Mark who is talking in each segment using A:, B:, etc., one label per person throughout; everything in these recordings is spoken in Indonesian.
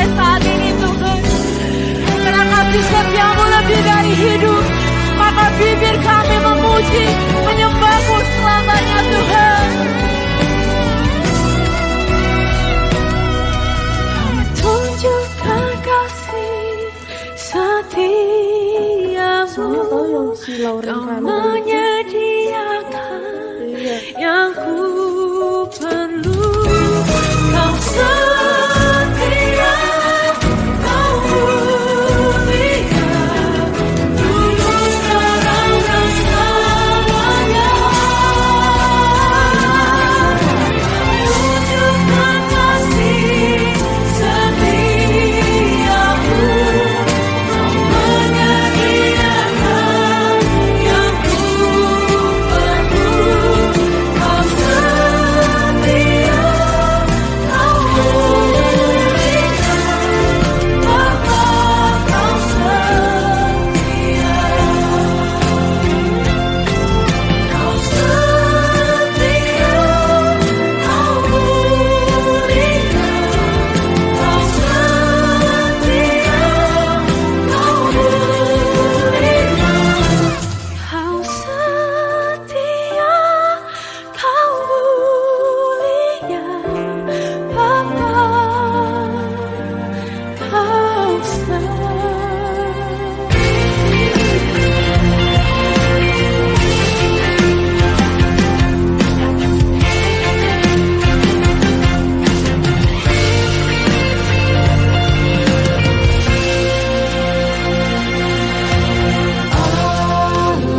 A: mulai saat ini Tuhan. Karena kasih setiamu lebih dari hidup, maka bibir kami memuji, menyembahmu selamanya Tuhan. Tunjukkan kasih setiamu, Kau menyediakan yang ku perlu. Kau setia, Kau mulia, dulu sekarang dan selamanya. Tunjukkan kasih setiamu, Kau menyediakan yang ku perlu. Kau setia, Kau mulia, Bapa, Kau setia. Kau setia, Kau mulia, Kau setia, Kau mulia. Kau setia, Kau mulia, Bapa, Kau setia.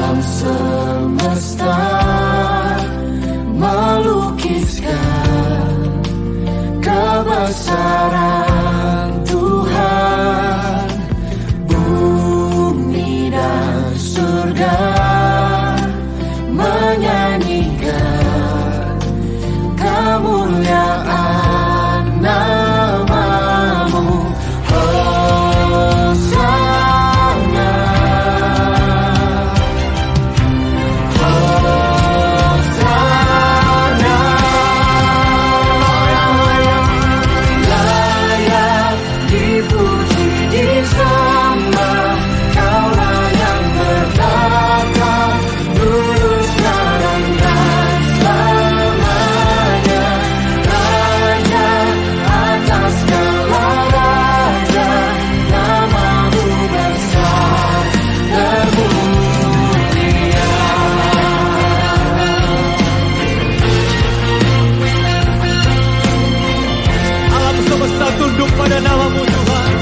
A: Alam semesta melukiskan kebesaran Tuhan, bumi dan surga menyanyikan kemuliaan nama-Mu. Hosana, Hosana, layak dipuji disembah, Kaulah yang bertata dulu sekarang dan selamanya. Raja atas segala raja, nama-Mu besar termulia.
B: Alam semesta tunduk pada nama-Mu Tuhan.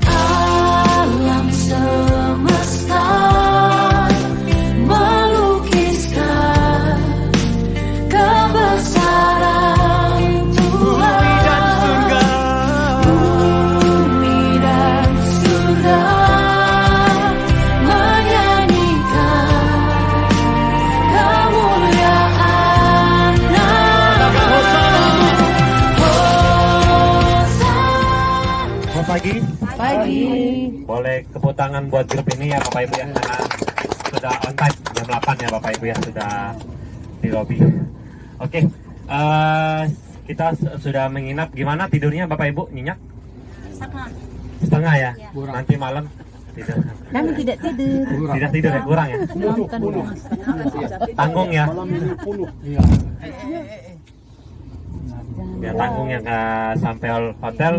A: Alam semesta melukiskan kebesaran
B: Bumi dan
A: Tuhan,
B: surga
A: bumi dan surga menyanyikan kemuliaan nama-Mu.
C: Selamat pagi.
A: Pagi.
C: Boleh tepuk tangan buat grup ini ya Bapak Ibu ya, karena sudah on time jam 8 ya Bapak Ibu ya, sudah di lobi. Oke, kita sudah menginap. Gimana tidurnya Bapak Ibu? Nyenyak? Setengah ya? Nanti malam tidur.
D: Kami tidak tidur.
C: Tidak tidur ya? Kurang ya? Tanggung ya? Ya tanggung ya, sampai hotel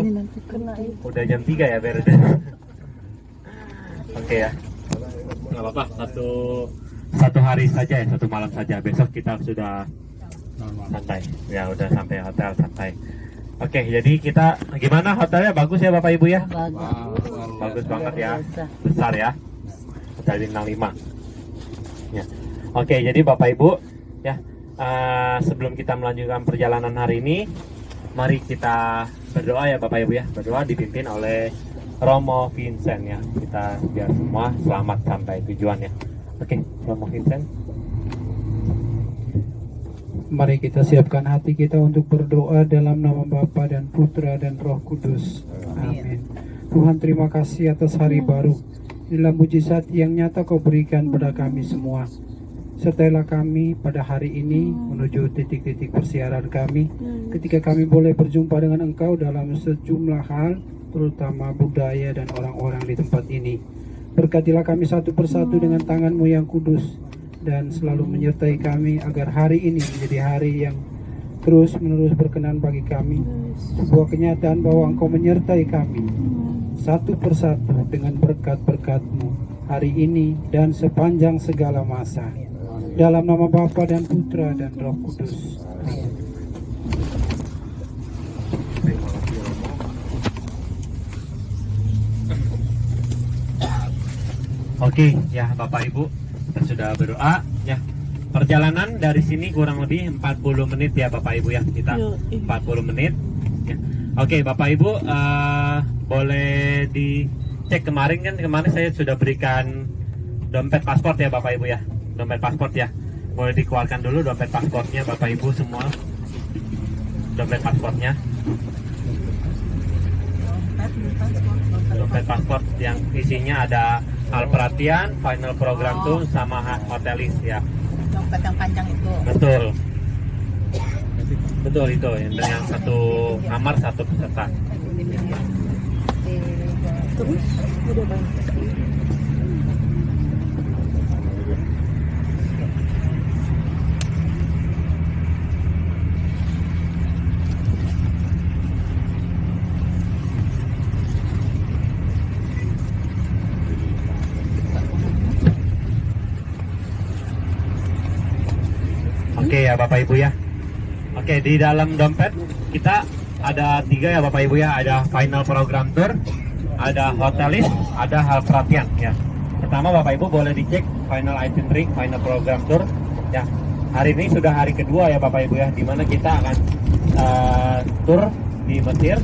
C: udah jam 3 ya beresnya. Oke ya, nggak apa-apa, satu hari saja ya, satu malam saja. Besok kita sudah santai ya, udah sampai hotel santai. Oke, jadi kita gimana, hotelnya bagus ya Bapak Ibu ya? Bagus banget ya, besar ya, Hotel Bintang 5 ya. Oke, jadi Bapak Ibu ya, sebelum kita melanjutkan perjalanan hari ini, mari kita berdoa ya Bapak Ibu ya. Berdoa dipimpin oleh Romo Vincent ya. Kita biar semua selamat sampai tujuan ya. Oke, Romo Vincent.
E: Mari kita siapkan hati kita untuk berdoa dalam nama Bapa dan Putra dan Roh Kudus. Amin. Tuhan, terima kasih atas hari baru. Inilah mujizat yang nyata Kau berikan pada kami semua. Sertailah kami pada hari ini menuju titik-titik persiaran kami, ketika kami boleh berjumpa dengan Engkau dalam sejumlah hal, terutama budaya dan orang-orang di tempat ini. Berkatilah kami satu persatu dengan tangan-Mu yang kudus, dan selalu menyertai kami agar hari ini menjadi hari yang terus-menerus berkenan bagi kami. Sebuah kenyataan bahwa Engkau menyertai kami satu persatu dengan berkat-berkat-Mu hari ini dan sepanjang segala masa. Dalam nama Bapa dan Putra dan Roh Kudus. Amin.
C: Oke, ya Bapak Ibu, kita sudah berdoa ya. Perjalanan dari sini kurang lebih 40 menit ya Bapak Ibu ya. Kita 40 menit ya. Oke, Bapak Ibu, boleh dicek kemarin saya sudah berikan dompet paspor ya Bapak Ibu ya. Dompet paspor ya. Boleh dikeluarkan dulu dompet paspornya Bapak Ibu semua. Dompet paspornya. Dompet paspor yang isinya ada hal perhatian, final program tuh sama hotelis ya.
D: Dompet yang panjang itu.
C: Betul. Betul itu yang satu kamar satu peserta.
D: Terus udah banyak.
C: Oke ya Bapak Ibu ya. Oke, di dalam dompet kita ada 3 ya Bapak Ibu ya. Ada final program tour, ada hotelis, ada hal perhatian ya. Pertama Bapak Ibu boleh dicek final itinerary, final program tour ya. Hari ini sudah hari kedua ya Bapak Ibu ya, dimana kita akan tour di Mesir.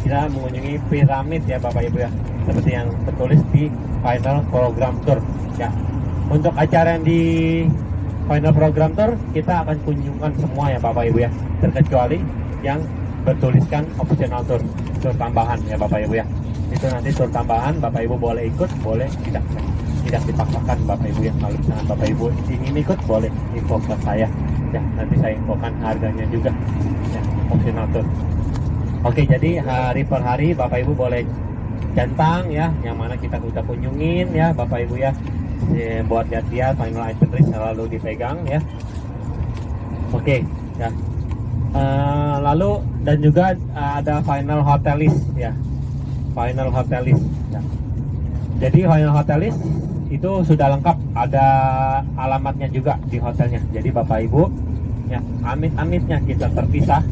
C: Kita mengunjungi piramid ya Bapak Ibu ya, seperti yang tertulis di final program tour ya. Untuk acara yang di final program tour kita akan kunjungkan semua ya Bapak Ibu ya, terkecuali yang bertuliskan optional tour tambahan ya Bapak Ibu ya. Itu nanti tour tambahan Bapak Ibu boleh ikut, boleh tidak dipaksakan Bapak Ibu ya. Kalau misalkan Bapak Ibu ingin ikut boleh info ke saya ya, nanti saya infokan harganya juga ya, optional tour. Oke, jadi hari per hari Bapak Ibu boleh centang ya, yang mana kita udah kunjungin ya Bapak Ibu ya. Buat lihat final itinerary selalu dipegang ya. Oke ya. Lalu dan juga ada final hotelis ya. Final hotelis ya. Jadi final hotelis itu sudah lengkap, ada alamatnya juga di hotelnya. Jadi Bapak Ibu ya, amit-amitnya kita terpisah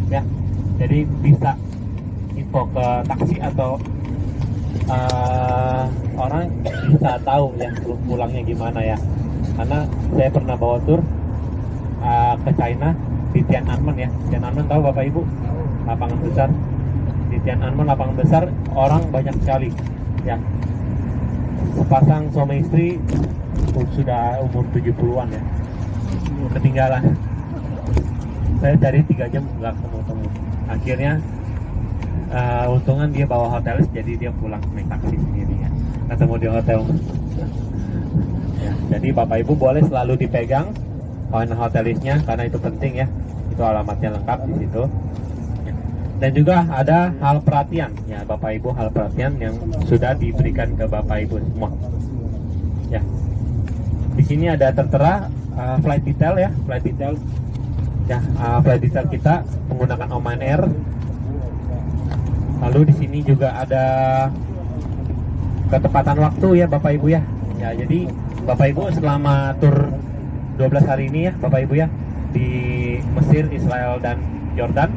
C: ya. Jadi bisa info ke taksi atau orang bisa tahu ya pulangnya gimana ya. Karena saya pernah bawa tur ke China di Tiananmen ya. Tiananmen tahu Bapak Ibu? Lapangan besar. Di Tiananmen lapangan besar orang banyak sekali ya. Sepasang suami istri sudah umur 70-an ya. Ketinggalan. Saya cari 3 jam nggak ketemu. Akhirnya untungan dia bawa hotelis, jadi dia pulang naik taksi sendiri ya, ketemu di hotel ya. Jadi Bapak Ibu boleh selalu dipegang final hotelisnya karena itu penting ya, itu alamatnya lengkap di situ ya. Dan juga ada hal perhatian ya Bapak Ibu, hal perhatian yang sudah diberikan ke Bapak Ibu semua ya. Di sini ada tertera flight detail ya, flight detail ya. Flight detail kita menggunakan Oman Air. Lalu di sini juga ada ketepatan waktu ya Bapak Ibu ya. Ya, jadi Bapak Ibu selama tur 12 hari ini ya Bapak Ibu ya, di Mesir, Israel dan Jordan,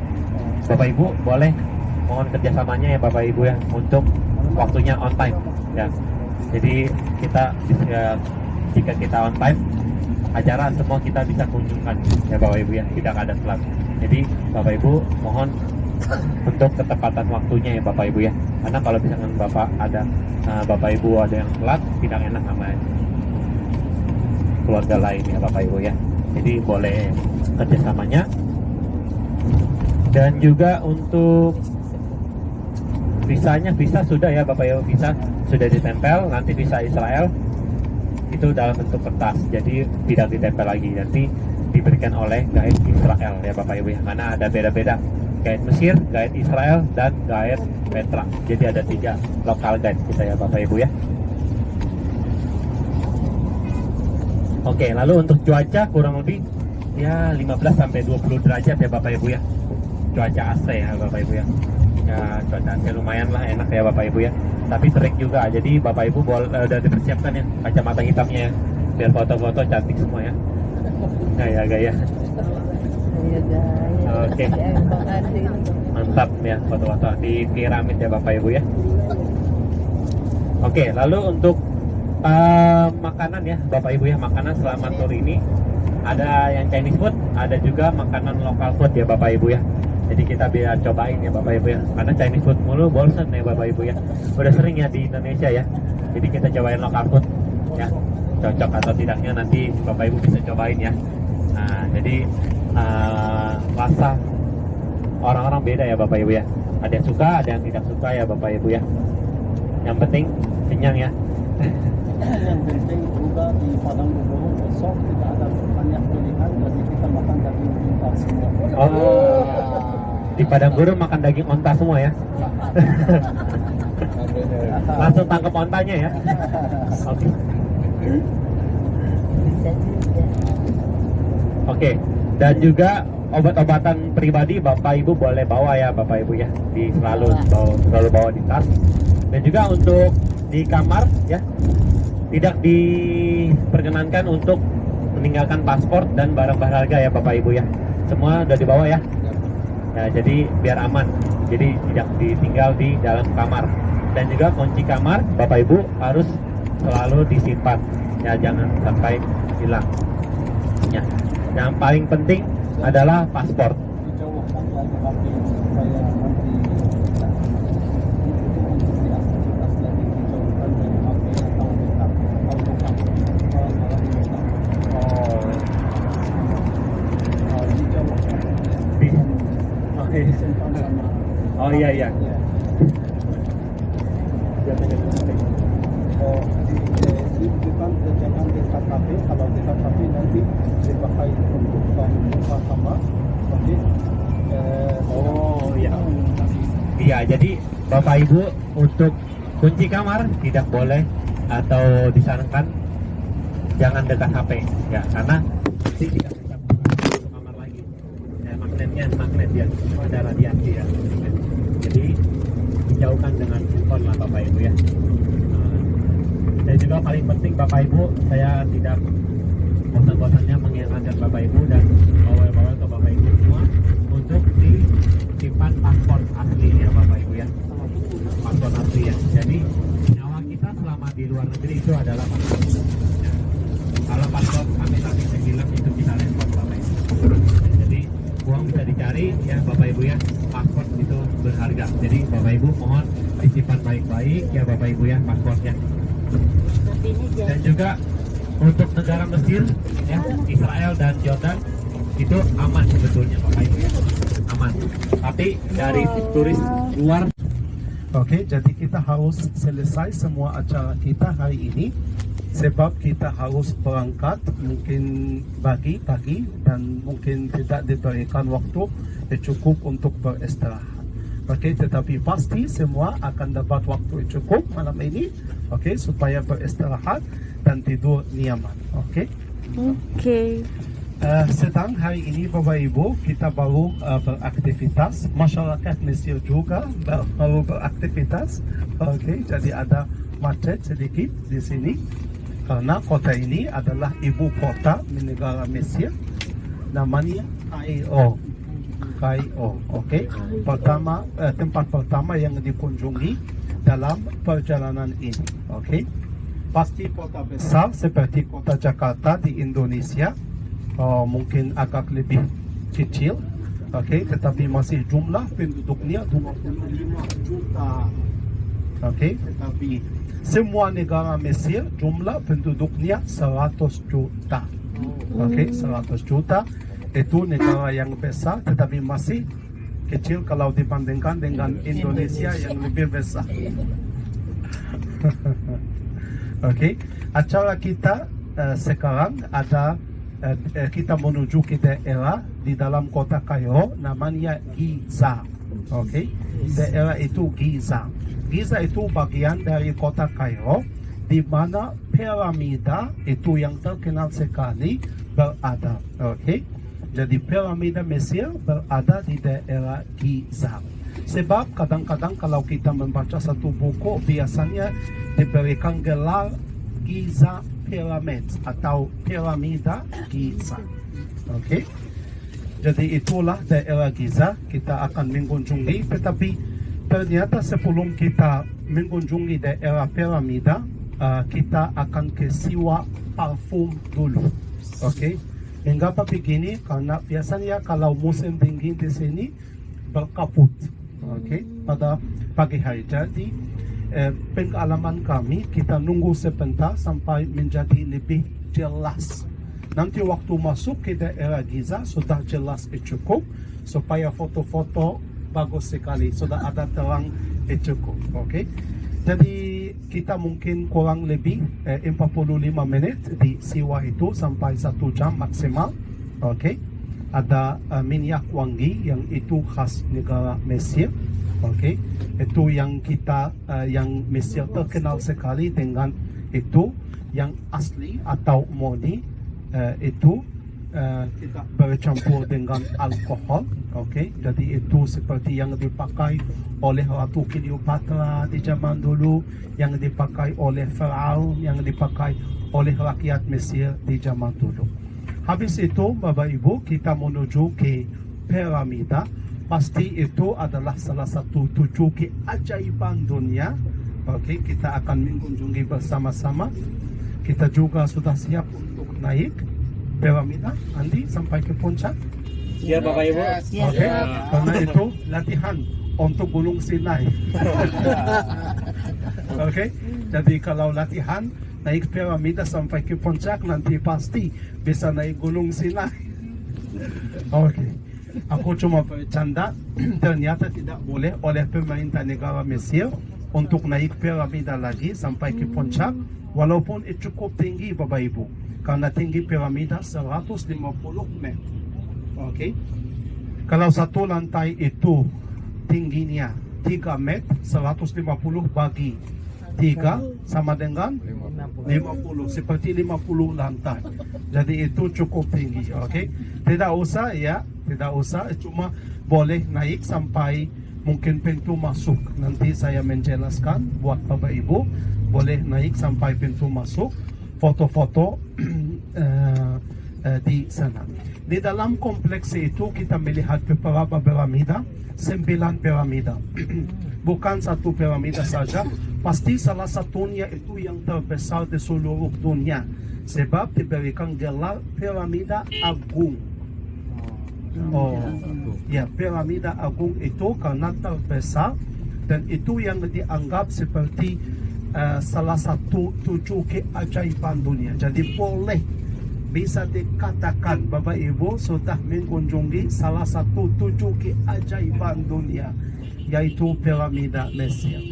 C: Bapak Ibu boleh mohon kerjasamanya ya Bapak Ibu ya untuk waktunya on time ya. Jadi kita bisa, jika kita on time, acara semua kita bisa kunjungkan ya Bapak Ibu ya, tidak ada telat. Jadi Bapak Ibu mohon untuk ketepatan waktunya ya Bapak Ibu ya, karena kalau misalkan Bapak Ibu ada yang telat, tidak enak sama keluarga lain ya Bapak Ibu ya. Jadi boleh kerjasamanya. Dan juga untuk visa sudah ya Bapak Ibu, visa sudah ditempel, nanti visa Israel itu dalam bentuk kertas, jadi tidak ditempel lagi, nanti diberikan oleh guide Israel ya Bapak Ibu ya, karena ada beda-beda guide Mesir, guide Israel, dan guide Petra. Jadi ada 3 lokal guide kita ya Bapak Ibu ya. Oke, lalu untuk cuaca kurang lebih ya 15 sampai 20 derajat ya Bapak Ibu ya. Cuaca AC ya Bapak Ibu ya. Ya cuaca AC lumayan lah, enak ya Bapak Ibu ya. Tapi terik juga, jadi Bapak Ibu udah dipersiapkan ya kacamata hitamnya ya, biar foto-foto cantik semua ya. Gaya-gaya. Oke. Mantap ya foto-foto di piramid ya Bapak Ibu ya. Oke, lalu untuk makanan ya Bapak Ibu ya, makanan selama tur ini ada yang Chinese food, ada juga makanan lokal food ya Bapak Ibu ya. Jadi kita biar cobain ya Bapak Ibu ya, karena Chinese food mulu bosan ya Bapak Ibu ya, udah sering ya di Indonesia ya. Jadi kita cobain lokal food ya, cocok atau tidaknya nanti Bapak Ibu bisa cobain ya. Nah jadi rasa orang-orang beda ya Bapak Ibu ya, ada yang suka, ada yang tidak suka ya Bapak Ibu ya. Yang penting kenyang ya.
B: Yang penting juga di Padang Bubur besok tidak ada banyak pilihan, jadi kita makan daging onta semua.
C: Oh, di Padang Gurun makan daging onta semua ya. Langsung tangkap ontanya ya. Oke. Oke. Dan juga obat-obatan pribadi Bapak Ibu boleh bawa ya Bapak Ibu ya, selalu bawa di tas. Dan juga untuk di kamar ya, tidak diperkenankan untuk meninggalkan paspor dan barang berharga ya Bapak Ibu ya. Semua udah dibawa ya. Ya jadi biar aman. Jadi tidak ditinggal di dalam kamar. Dan juga kunci kamar Bapak Ibu harus selalu disimpan. Ya jangan sampai hilang. Ya. Yang paling penting adalah paspor.
B: Dijauhkan lagi HP supaya nanti
C: Oh iya iya.
B: Jangan dekat HP, kalau dekat HP nanti dipakai untuk membuka kamar. Oke.
C: Oh iya. Iya, jadi Bapak Ibu untuk kunci kamar tidak boleh atau disarankan jangan dekat HP ya, karena nanti tidak bisa masuk kamar lagi. Ya, magnet ya, ada radiasi ya. Jadi dijauhkan dengan handphone lah Bapak Ibu ya. Dan juga paling penting Bapak Ibu, saya tidak bosan-bosannya mengingatkan Bapak Ibu dan bawa-bawa ke Bapak Ibu semua untuk disimpan paspor asli ya Bapak Ibu ya. Paspor asli ya. Jadi nyawa kita selama di luar negeri itu adalah paspor. Ya. Kalau paspor kami hilang itu bisa repot Bapak Ibu. Jadi uang bisa dicari ya Bapak Ibu ya. Paspor itu berharga. Jadi Bapak Ibu mohon disimpan baik-baik ya Bapak Ibu ya paspornya. Dan juga untuk negara Mesir ya, Israel dan Jordan itu aman sebetulnya Bapak Ibu ya. Aman. Tapi dari turis luar.
B: Oke, jadi kita harus selesai semua acara kita hari ini sebab kita harus berangkat mungkin pagi dan mungkin tidak diberikan waktu yang cukup untuk beristirahat. Oke, tetapi pasti semua akan dapat waktu yang cukup malam ini, oke, supaya beristirahat dan tidur nyaman. Oke. Sedang hari ini Bapak Ibu kita baru beraktivitas, masyarakat Mesir juga baru beraktivitas. Oke, jadi ada macet sedikit di sini karena kota ini adalah ibu kota negara Mesir, namanya Kairo. Oke. Tempat pertama yang dikunjungi dalam perjalanan ini. Oke. Pasti kota besar seperti kota Jakarta di Indonesia. Mungkin agak lebih kecil, oke, tetapi masih jumlah penduduknya 25 juta, oke, tetapi semua negara Mesir jumlah penduduknya 100 juta, oke, 100 juta itu negara yang besar tetapi masih kecil kalau dibandingkan dengan Indonesia yang lebih besar. Oke, acara kita sekarang ada kita menuju ke daerah di dalam kota Kairo namanya Giza. Oke, daerah itu Giza. Giza itu bagian dari kota Kairo di mana piramida itu yang terkenal sekali berada. Oke, jadi piramida Mesir berada di daerah Giza. Sebab kadang-kadang kalau kita membaca satu buku biasanya diberikan gelar Giza Pyramid atau piramida Giza. Oke, jadi itulah daerah Giza kita akan mengunjungi. Tetapi ternyata sebelum kita mengunjungi daerah piramida, kita akan ke Siwa Parfum dulu. Oke, mengapa begini? Karena biasanya kalau musim dingin di sini berkabut. Oke, pada pagi hari. Jadi pengalaman kami kita nunggu sebentar sampai menjadi lebih jelas. Nanti waktu masuk ke daerah Giza sudah jelas cukup supaya foto-foto bagus sekali, sudah ada terang cukup. Oke, jadi kita mungkin kurang lebih 45 menit di Siwa itu sampai 1 jam maksimal. Oke, ada minyak wangi yang itu khas negara Mesir. Oke, itu yang kita yang Mesir terkenal sekali dengan itu yang asli atau murni, itu tidak bercampur dengan alkohol. Oke, jadi itu seperti yang dipakai oleh Ratu Cleopatra di zaman dulu, yang dipakai oleh Firaun, yang dipakai oleh rakyat Mesir di zaman dulu. Habis itu Bapak Ibu kita menuju ke piramida. Pasti itu adalah salah satu 7 keajaiban dunia. Oke, kita akan mengunjungi bersama-sama. Kita juga sudah siap untuk naik piramida Andi sampai ke puncak.
C: Iya Bapak Ibu.
B: Oke, karena itu latihan untuk Gunung Sinai. Oke, jadi kalau latihan naik piramida sampai ke puncak, nanti pasti bisa naik Gunung Sinai. Oke, aku cuma bercanda. Ternyata tidak boleh oleh pemerintah negara Mesir untuk naik piramida lagi sampai ke puncak, walaupun itu cukup tinggi Bapak Ibu, karena tinggi piramida 150 meter. Oke, kalau satu lantai itu tingginya 3 meter, 150 bagi 3 sama dengan 50, seperti 50 lantai. Jadi itu cukup tinggi. Oke, tidak usah ya, tidak usah, cuma boleh naik sampai mungkin pintu masuk. Nanti saya menjelaskan buat Bapak Ibu, boleh naik sampai pintu masuk, foto-foto di sana. Di dalam kompleks itu kita melihat beberapa piramida, 9 piramida. Bukan satu piramida saja, pasti salah satunya itu yang terbesar di seluruh dunia. Sebab diberikan gelar piramida agung. Oh, ya, piramida agung itu karena terbesar dan itu yang dianggap seperti salah satu 7 keajaiban dunia. Jadi boleh bisa dikatakan Bapak Ibu sudah mengunjungi salah satu 7 keajaiban dunia, yaitu piramida Mesir.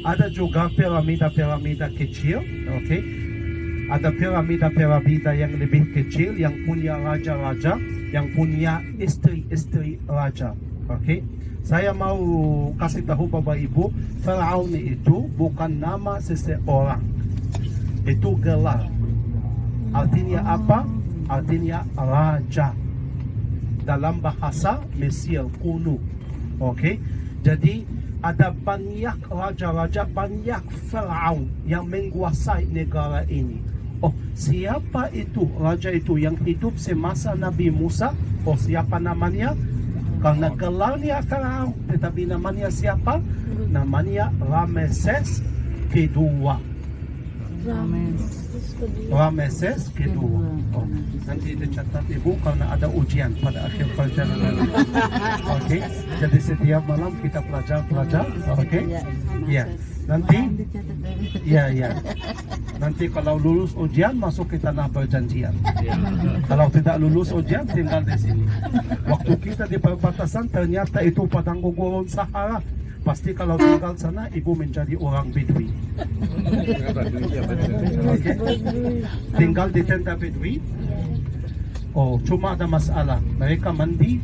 B: Ada juga piramida-piramida kecil. Oke, ada piramida-piramida yang lebih kecil, yang punya raja-raja, yang punya istri-istri raja. Oke, saya mau kasih tahu Bapak Ibu, Firaun itu bukan nama seseorang, itu gelar. Artinya apa? Artinya raja dalam bahasa Mesir kuno. Oke, jadi ada banyak raja-raja, banyak Firaun yang menguasai negara ini. Oh, siapa itu raja itu yang hidup semasa Nabi Musa? Oh, siapa namanya? Karena gelarnya Firaun, tetapi namanya siapa? Namanya Rameses kedua. Rameses kedua. Oh, nanti dicatat Ibu karena ada ujian pada akhir perjalanan. Oke, jadi setiap malam kita belajar. Oke, ya. Nanti, ya. Nanti kalau lulus ujian masuk ke tanah perjanjian. Kalau tidak lulus ujian tinggal di sini. Waktu kita di perbatasan ternyata itu padang gurun Sahara. pasti kalau tinggal sana ibu menjadi orang Bedouin. Okay. Tinggal di tenda Bedouin. Oh, cuma ada masalah. Mereka mandi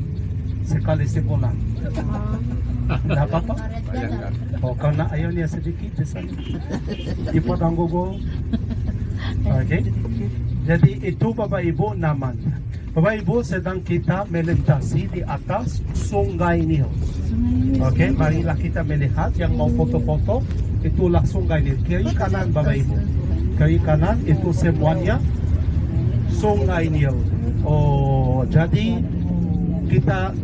B: sekali sebulan. Tidak apa-apa. Oh, karena airnya sedikit di sana. Di padang gogo. Oke. Jadi itu Bapak Ibu namanya. Bapak Ibu sedang kita melintasi di atas Sungai Nil. Oke, marilah kita melihat yang mau foto-foto. Itulah Sungai Nil. Kiri kanan Bapak Ibu. Kiri kanan itu semuanya Sungai Nil. Oh, jadi kita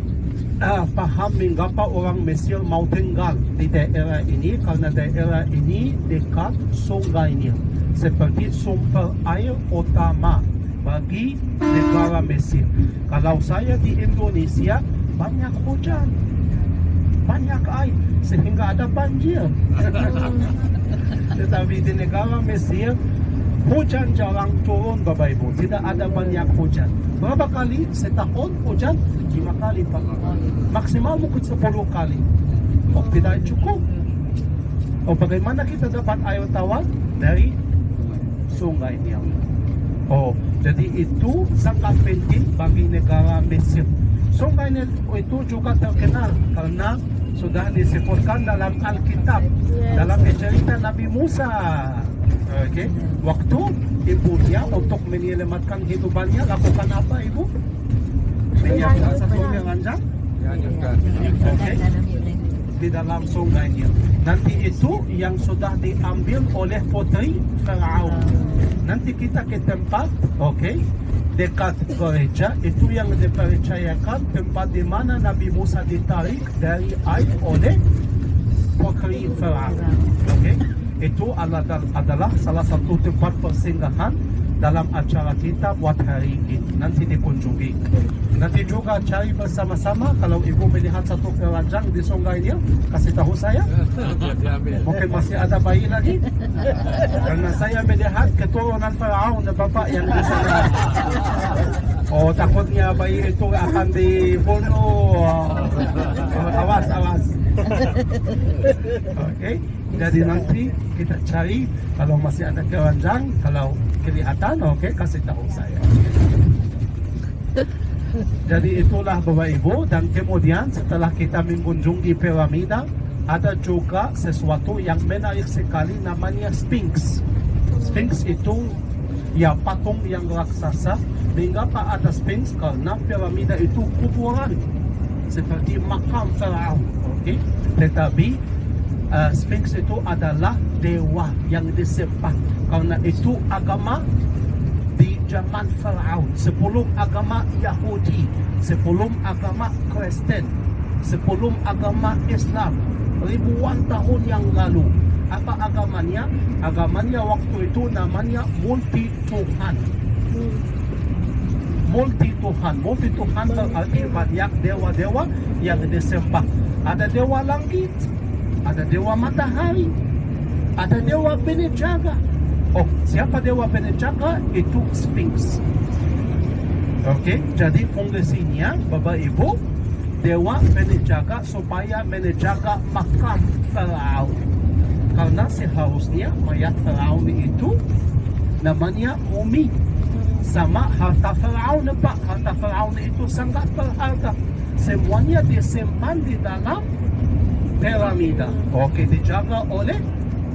B: paham mengapa orang Mesir mau tinggal di daerah ini, karena daerah ini dekat Sungai Nil, seperti sumber air utama bagi negara Mesir. Kalau saya di Indonesia banyak hujan, banyak air sehingga ada banjir. Tetapi di negara Mesir hujan jarang turun Bapak Ibu, tidak ada banyak hujan. Berapa kali setahun hujan? 5 kali Pak. Maksimal mungkin 10 kali. Oh, tidak cukup. Oh, bagaimana kita dapat air tawar? Dari Sungai Nil. Oh, jadi itu sangat penting bagi negara Mesir. Sungai Nil itu juga terkenal karena sudah disebutkan dalam Alkitab, dalam cerita Nabi Musa. Okay. Waktu ibunya untuk menyelamatkan hidupannya lakukan apa ibu? Menyiapkan satu ranjang. Okay. Di dalam Sungai Nil. Nanti itu yang sudah diambil oleh putri Firaun. Nanti kita ke tempat, okay, dekat gereja, itu yang dipercayakan tempat di mana Nabi Musa ditarik dari air oleh putri Firaun. Okay. Itu adalah salah satu tempat persinggahan dalam acara kita buat hari ini. Nanti dikunjungi. Nanti juga cari bersama-sama. Kalau ibu melihat satu keranjang di Sungai Nil, kasih tahu saya. Mungkin masih ada bayi lagi. Karena saya melihat keturunan Firaun dan bapak yang di sana. Oh, takutnya bayi itu akan dibunuh. Awas, awas. Okay. Jadi nanti kita cari kalau masih ada keranjang, kalau kelihatan, oke, kasih tahu saya. Jadi itulah Bapak Ibu, dan kemudian setelah kita mengunjungi piramida, ada juga sesuatu yang menarik sekali namanya Sphinx. Sphinx itu ya patung yang raksasa. Mengapa ada Sphinx? Karena piramida itu kuburan seperti makam Firaun. Okay? Tetapi Sphinx itu adalah dewa yang disembah, karena itu agama di zaman Firaun, sebelum agama Yahudi, sebelum agama Kristen, sebelum agama Islam, ribuan tahun yang lalu. Apa agamanya? Agamanya waktu itu namanya multi Tuhan. Multi Tuhan berarti banyak dewa-dewa yang disembah. Ada dewa langit, ada dewa matahari, ada dewa penjaga. Oh, siapa dewa penjaga? Itu Sphinx. Oke, jadi fungsinya Bapak Ibu, dewa penjaga supaya menjaga makam Firaun. Karena seharusnya mayat Firaun itu namanya mumi. Sama harta Firaun Pak, harta Firaun itu sangat berharga. Semuanya disimpan di dalam piramida. Oke, dijaga oleh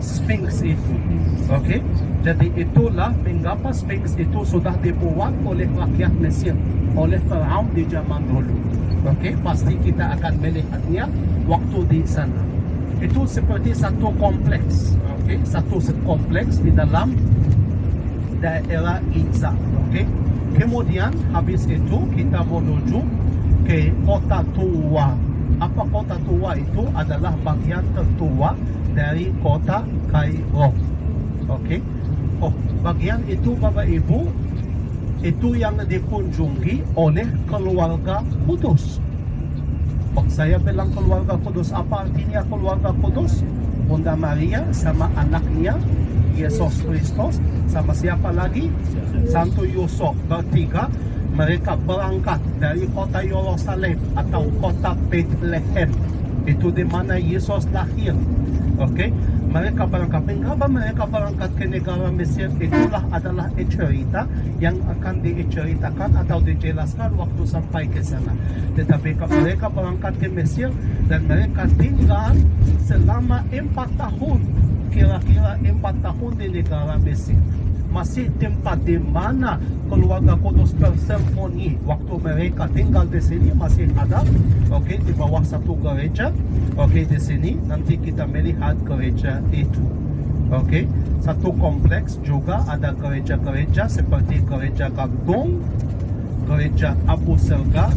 B: Sphinx itu. Oke, jadi itulah mengapa Sphinx itu sudah dibuat oleh rakyat Mesir, oleh Firaun di zaman dulu. Oke, pasti kita akan melihatnya waktu di sana. Itu seperti satu kompleks. Oke, satu kompleks di dalam daerah Giza. Oke, kemudian habis itu kita menuju ke kota tua. Apa kota tua itu? Adalah bagian tertua dari kota Kairo. Oke. Oh, bagian itu Bapak Ibu, itu yang dikunjungi oleh keluarga kudus. Oh, saya bilang keluarga kudus, apa artinya keluarga kudus? Bunda Maria sama anaknya Yesus Kristus, sama siapa lagi? Santo Yusuf. Bertiga mereka berangkat dari kota Yerusalem atau kota Bethlehem. Itu di mana Yesus lahir. Oke, mereka berangkat. Mengapa mereka berangkat ke negara Mesir? Itulah adalah cerita yang akan diceritakan atau dijelaskan waktu sampai ke sana. Tetapi mereka berangkat ke Mesir dan mereka tinggal selama 4 tahun, kira-kira 4 tahun di negara Mesir. Masih tempat di mana keluarga kudus berseremoni waktu mereka tinggal di sini masih ada. Oke, di bawah satu gereja. Oke, di sini nanti kita melihat gereja itu. Oke, satu kompleks juga ada gereja-gereja seperti gereja Gabdong, gereja Abu Serga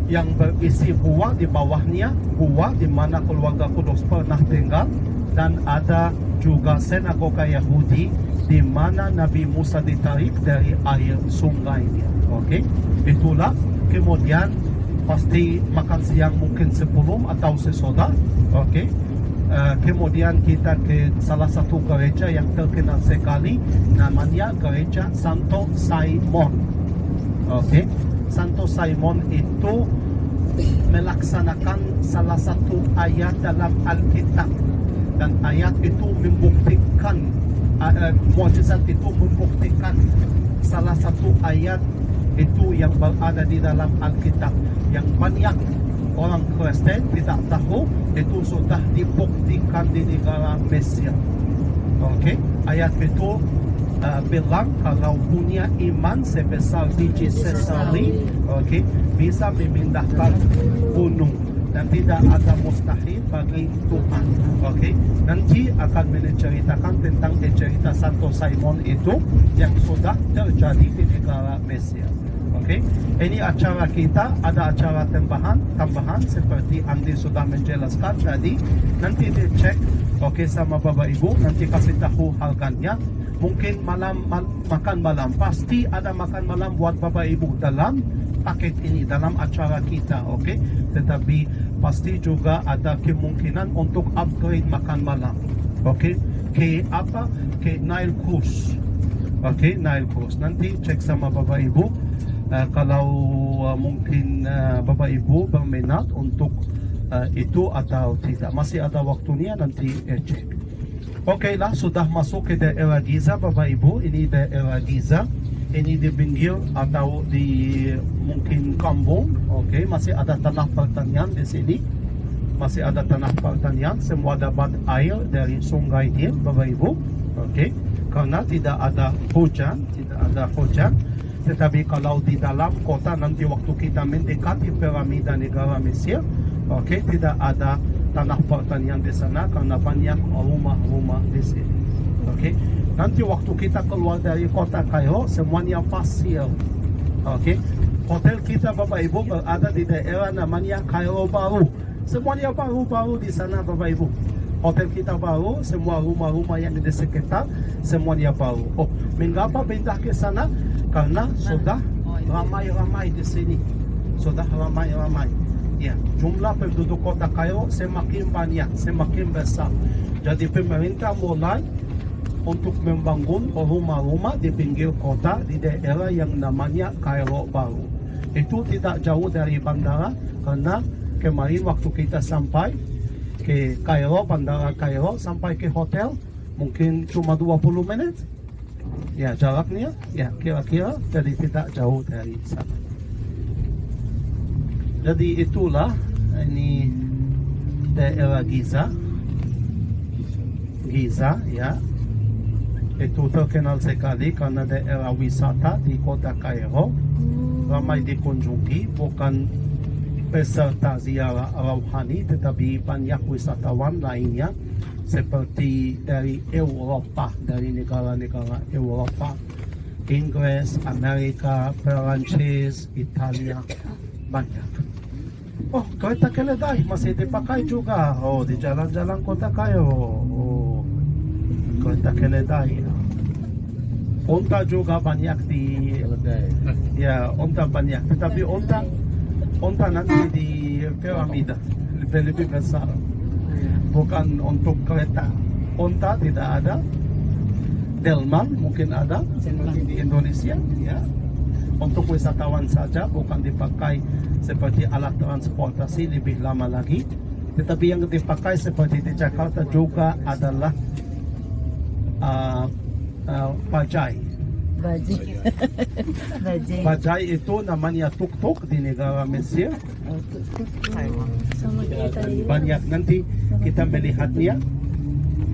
B: yang berisi gua di bawahnya, gua di mana keluarga kudus pernah tinggal, dan ada juga sinagoga Yahudi di mana Nabi Musa ditarik dari air sungainya. Oke, itulah. Kemudian pasti makan siang mungkin sebelum atau sesudah. Oke, kemudian kita ke salah satu gereja yang terkenal sekali, namanya gereja Santo Simon. Oke, Santo Simon itu melaksanakan salah satu ayat dalam Alkitab, dan ayat itu membuktikan mukjizat itu membuktikan salah satu ayat itu yang berada di dalam Alkitab yang banyak orang Kristen tidak tahu, itu sudah dibuktikan di negara Mesir. Oke, ayat itu bilang kalau punya iman sebesar biji sesali, oke, bisa memindahkan gunung dan tidak ada mustahil bagi Tuhan. Oke, nanti akan menceritakan tentang cerita Santo Simon itu yang sudah terjadi di negara Mesir. Oke, ini acara kita, ada acara tambahan seperti Andi sudah menjelaskan tadi. Nanti dicek, oke, sama Bapak Ibu, nanti kasih tahu harganya. Mungkin makan malam, pasti ada makan malam buat Bapak Ibu dalam paket ini, dalam acara kita, oke. Tetapi pasti juga ada kemungkinan untuk upgrade makan malam, oke. Ke Nile Cruise, oke, Nile Cruise. Nanti cek sama Bapak Ibu. Kalau mungkin Bapak Ibu berminat untuk itu atau tidak, masih ada waktunya, nanti cek. Oke lah, sudah masuk ke daerah Giza Bapak Ibu. Ini daerah Giza, ini di pinggir atau di mungkin kampung. Oke, masih ada tanah pertanian di sini, masih ada tanah pertanian. Semua dapat air dari sungai Nil Bapak Ibu. Oke, karena tidak ada hujan, tetapi kalau di dalam kota nanti waktu kita mendekati piramida negara Mesir, oke, tidak ada tanah pertanian di sana karena banyak rumah-rumah di sini. Oke, nanti waktu kita keluar dari kota Kairo semuanya pasir. Oke, hotel kita Bapak Ibu berada di daerah namanya Kairo Baru. Semuanya baru-baru di sana Bapak Ibu. Hotel kita baru, semua rumah-rumah yang di sekitar semuanya baru. Oh, mengapa pindah ke sana? Karena sudah ramai-ramai di sini. Sudah ramai-ramai. Ya, jumlah penduduk kota Kairo semakin banyak, semakin besar. Jadi pemerintah mulai untuk membangun rumah-rumah di pinggir kota di daerah yang namanya Kairo Baru. Itu tidak jauh dari bandara, karena kemarin waktu kita sampai ke Kairo, bandara Kairo, sampai ke hotel mungkin cuma 20 menit. Ya, jaraknya ya kira-kira, jadi tidak jauh dari sana. Jadi itulah ini daerah Giza ya. Itu terkenal sekali karena daerah wisata di kota Kairo. Ramai dikunjungi, bukan peserta ziarah rohani, tetapi banyak wisatawan lainnya seperti dari Eropa, dari negara-negara Eropa, Inggris, Amerika, Perancis, Italia, banyak. Oh, kereta keledai masih dipakai juga. Oh, di jalan-jalan kota Kairo. Oh, kereta keledai. Unta juga banyak di ya, unta banyak. Tetapi unta nanti di piramida lebih besar. Bukan untuk kereta. Unta tidak ada. Delman mungkin ada seperti di Indonesia, ya. Untuk wisatawan saja, bukan dipakai seperti alat transportasi lebih lama lagi. Tetapi yang dipakai seperti di Jakarta juga adalah bajai.
D: Bajai. Bajai.
B: Bajai itu namanya tuk-tuk di negara Mesir.
A: Sama kita
B: Dan
A: ya.
B: banyak nanti kita melihatnya.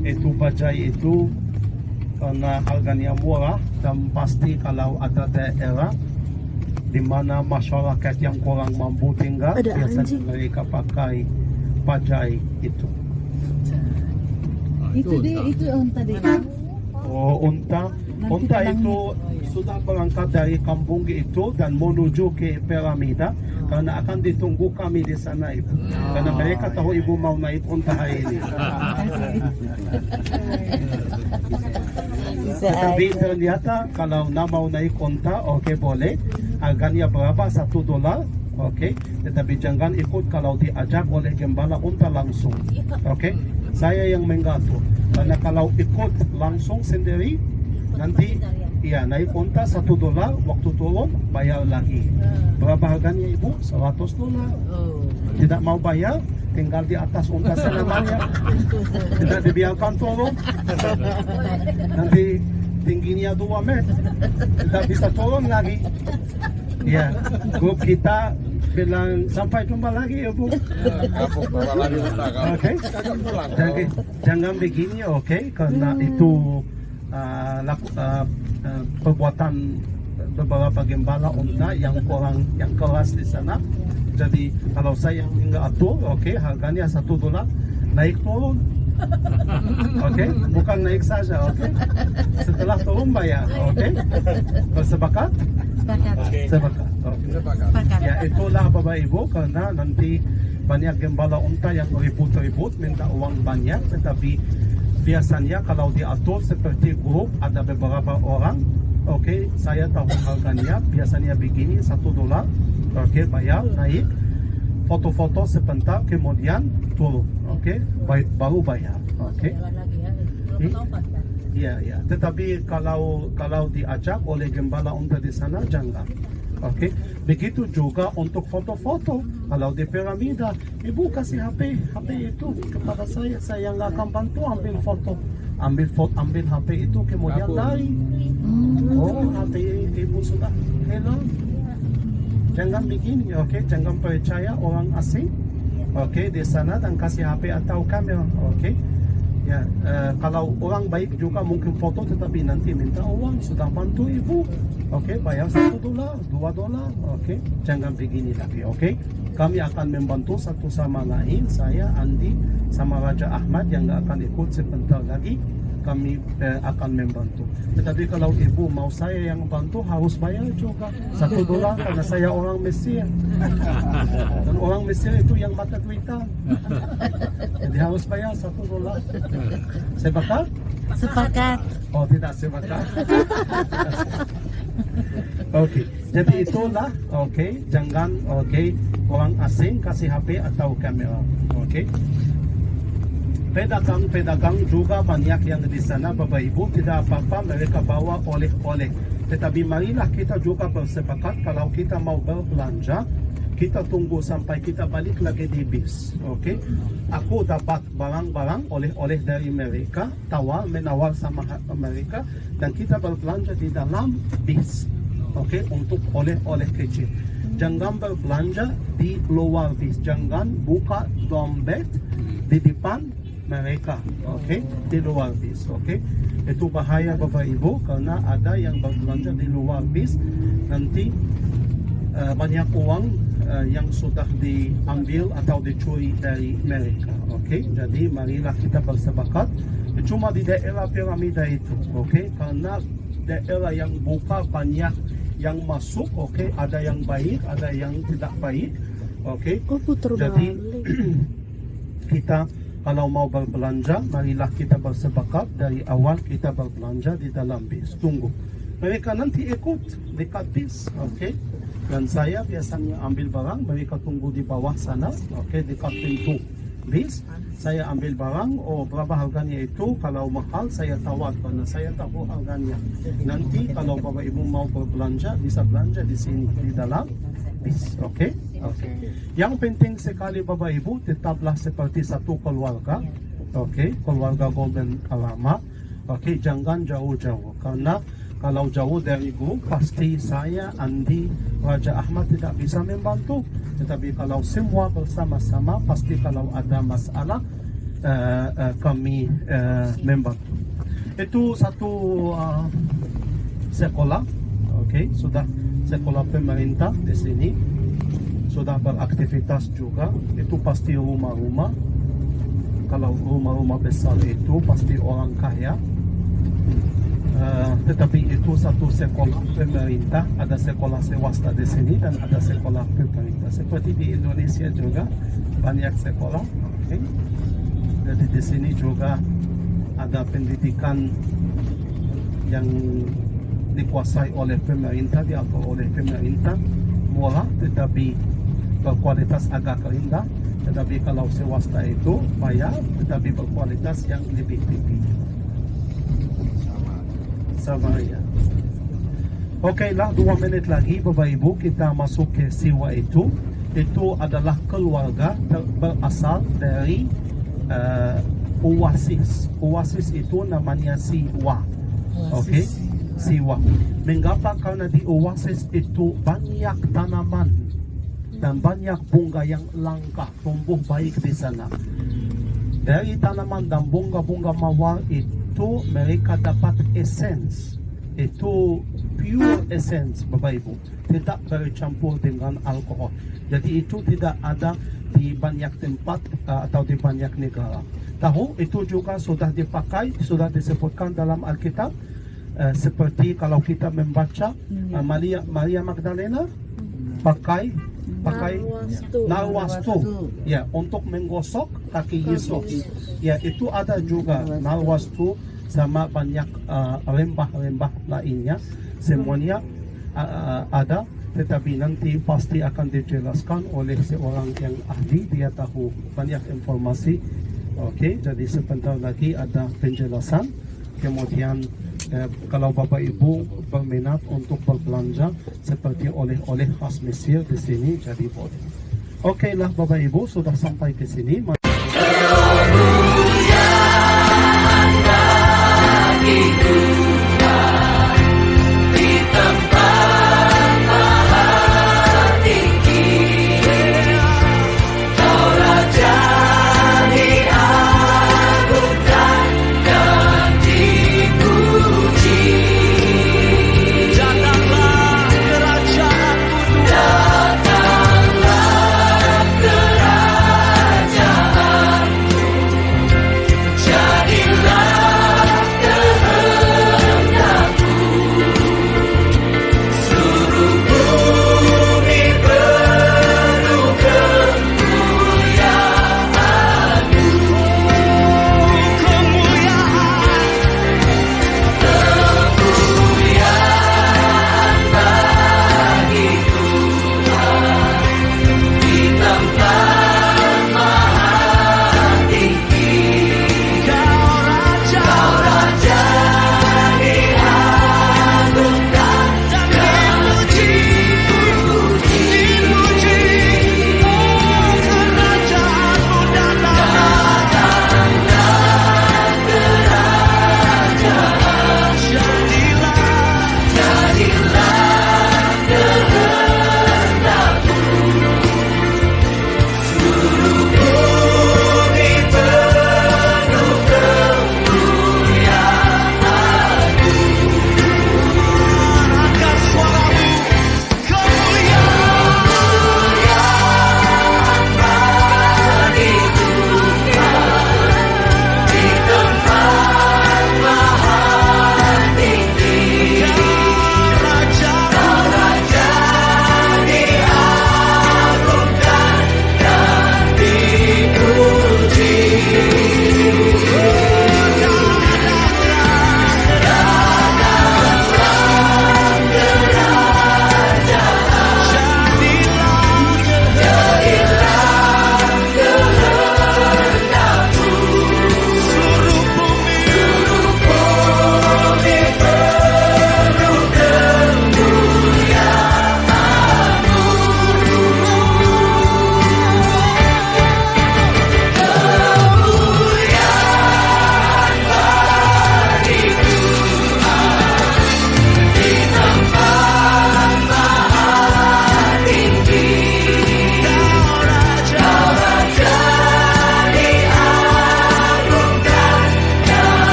B: Itu bajai itu karena harganya murah dan pasti kalau ada daerah di mana masyarakat yang kurang mampu tinggal,
A: Ada
B: biasanya
A: anjing.
B: mereka pakai bajai itu.
D: Itu dia, itu unta dia.
B: Oh, unta itu sudah berangkat dari kampung itu dan menuju ke piramida karena akan ditunggu kami di sana ibu. Karena mereka tahu ibu mau naik unta hari ini.
D: Bisa
B: Tetapi
D: aja.
B: ternyata kalau mau naik unta, oke boleh. Harganya berapa? $1. Oke. Tetapi jangan ikut kalau diajak oleh gembala unta langsung. Oke. Saya yang mengatur. Karena kalau ikut langsung sendiri, nanti iya naik unta $1, waktu turun bayar lagi. Berapa harganya ibu? $100. Tidak mau bayar, tinggal di atas unta selamanya. Tidak dibiarkan turun. Nanti tingginya 2 meter, tidak bisa turun lagi. Ya, grup kita bilang sampai jumpa lagi ya bu. Oke, jangan begini, oke, karena itu perbuatan beberapa gembala unta yang keras di sana. Jadi kalau saya nggak atur, oke, harganya $1, naik turun. Oke, bukan naik saja, oke. Setelah turun bayar, oke. Bersepakat?
D: Sepakat.
B: Sepakat. Oke.
D: Sepakat.
B: Ya itulah Bapak Ibu, karena nanti banyak gembala unta yang ribut-ribut minta uang banyak, tetapi biasanya kalau diatur seperti grup ada beberapa orang, oke, saya tahu harganya biasanya begini $1, oke, bayar naik, foto-foto sebentar kemudian turun, oke, baru bayar, oke. Iya, tetapi kalau diajak oleh gembala unta di sana jangan. Oke, begitu juga untuk foto-foto. Kalau di piramida, ibu kasih HP itu kepada saya nggak akan bantu ambil foto. Ambil HP itu kemudian lari. Oh, HP ibu sudah hilang. Jangan begini, oke? Jangan percaya orang asing, oke? Di sana dan kasih HP atau kamera, oke? Ya, kalau orang baik juga mungkin foto tetapi nanti minta uang, sudah bantu ibu, oke, bayar $1, $2, oke, jangan begini lagi, oke. Kami akan membantu satu sama lain, saya, Andi, sama Raja Ahmad yang nggak akan ikut sebentar lagi, kami akan membantu. Tetapi kalau ibu mau saya yang bantu harus bayar juga $1 karena saya orang Mesir. Dan orang Mesir itu yang mata duitan. Jadi harus bayar $1. Sepakat?
D: Sepakat.
B: Oh tidak sepakat. Oke, jadi itulah jangan orang asing kasih HP atau kamera. Oke. Pedagang juga banyak yang di sana Bapak Ibu, tidak apa-apa mereka bawa oleh-oleh. Tetapi marilah kita juga bersepakat kalau kita mau berbelanja, kita tunggu sampai kita balik lagi di bis. Oke? Aku dapat barang-barang oleh-oleh dari mereka, menawar sama mereka, dan kita berbelanja di dalam bis. Oke? Untuk oleh-oleh kecil. Jangan berbelanja di luar bis. Jangan buka dompet di depan mereka, oke, di luar bis, oke. Itu bahaya Bapak Ibu karena ada yang berbelanja di luar bis, nanti banyak uang yang sudah diambil atau dicuri dari mereka, oke. Jadi marilah kita bersepakat, cuma di daerah piramida itu, oke, karena daerah yang buka banyak yang masuk, oke, ada yang baik, ada yang tidak baik, oke.
A: Kok puter
B: Jadi
A: balik?
B: kita kalau mau berbelanja, marilah kita bersepakat dari awal kita berbelanja di dalam bis. Tunggu. Mereka nanti ikut dekat bis, oke? Dan saya biasanya ambil barang, mereka tunggu di bawah sana, oke? Dekat pintu bis. Saya ambil barang, oh berapa harganya itu? Kalau mahal saya tawar karena saya tahu harganya. Nanti kalau Bapak Ibu mau berbelanja, bisa belanja di sini di dalam bis, oke? Okay. Yang penting sekali Bapak Ibu, tetaplah seperti satu keluarga. Okay, keluarga Golden Alama. Okay, jangan jauh-jauh. Karena kalau jauh dari grup, pasti saya, Andi, Raja Ahmad tidak bisa membantu. Tetapi kalau semua bersama-sama, pasti kalau ada masalah, kami membantu. Itu satu sekolah. Okay, sudah sekolah pemerintah di sini. Sudah beraktivitas juga. Itu pasti rumah-rumah. Kalau rumah-rumah besar itu pasti orang kaya. Tetapi itu satu sekolah pemerintah, ada sekolah swasta di sini dan ada sekolah pemerintah. Seperti di Indonesia juga banyak sekolah. Okay. Jadi di sini juga ada pendidikan yang dikuasai oleh pemerintah, diatur oleh pemerintah, murah tetapi berkualitas agak rendah. Tetapi kalau swasta itu bayar tetapi berkualitas yang lebih tinggi. Sama ya. Oke lah, 2 menit lagi Bapak Ibu kita masuk ke siwa itu. Itu adalah keluarga berasal dari Oasis. Oasis itu namanya siwa. Oke, siwa. Mengapa? Karena di Oasis itu banyak tanaman dan banyak bunga yang langka tumbuh baik di sana. Dari tanaman dan bunga-bunga mawar itu mereka dapat essence. Itu pure essence Bapak Ibu, tidak bercampur dengan alkohol. Jadi itu tidak ada di banyak tempat atau di banyak negara. Tahu itu juga sudah dipakai, sudah disebutkan dalam Alkitab. Seperti kalau kita membaca Maria Magdalena pakai narwastu ya untuk menggosok kaki Yesus. Ya itu ada juga narwastu sama banyak rempah-rempah lainnya, semuanya ada. Tetapi nanti pasti akan dijelaskan oleh seorang yang ahli, dia tahu banyak informasi. Oke, jadi sebentar lagi ada penjelasan. Kemudian kalau Bapak Ibu berminat untuk berbelanja seperti oleh-oleh khas Mesir di sini, jadi boleh. Oke lah Bapak Ibu sudah sampai ke sini.
A: Datanglah kerajaan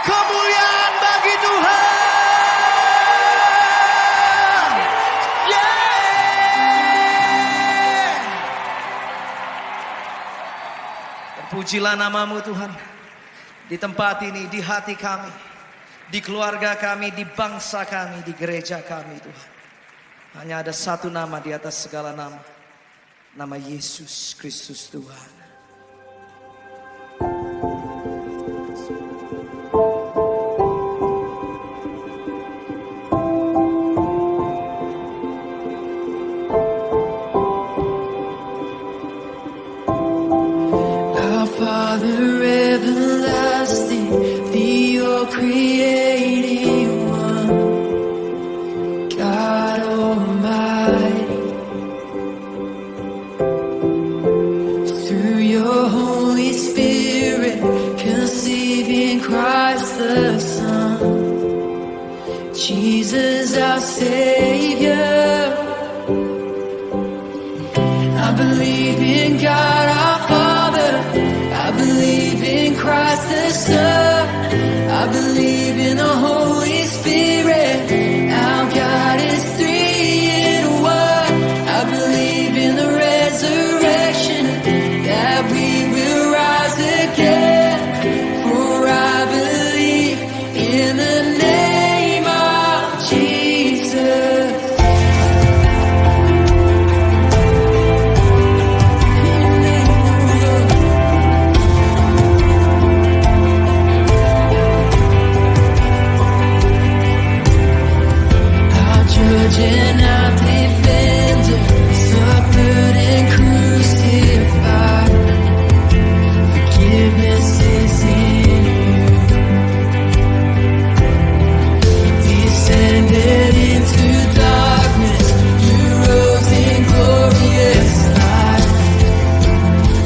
F: Kemuliaan bagi Tuhan. Yeah. Terpujilah namamu Tuhan. Di tempat ini, di hati kami, di keluarga kami, di bangsa kami, di gereja kami Tuhan. Hanya ada satu nama di atas segala nama. Nama Yesus Kristus Tuhan.
G: Our Father everlasting, the all-creating one, God Almighty. Through your Holy Spirit, conceiving Christ the Son, Jesus our Savior. I believe in God our Father, I believe in Christ the Son, I believe in the Holy Spirit, our God is three in one. I believe in the resurrection, that we will rise again, for I believe in the name of Jesus. Our judge and our defender suffered and crucified. Forgiveness is in you. Descended into darkness, you rose in glorious light.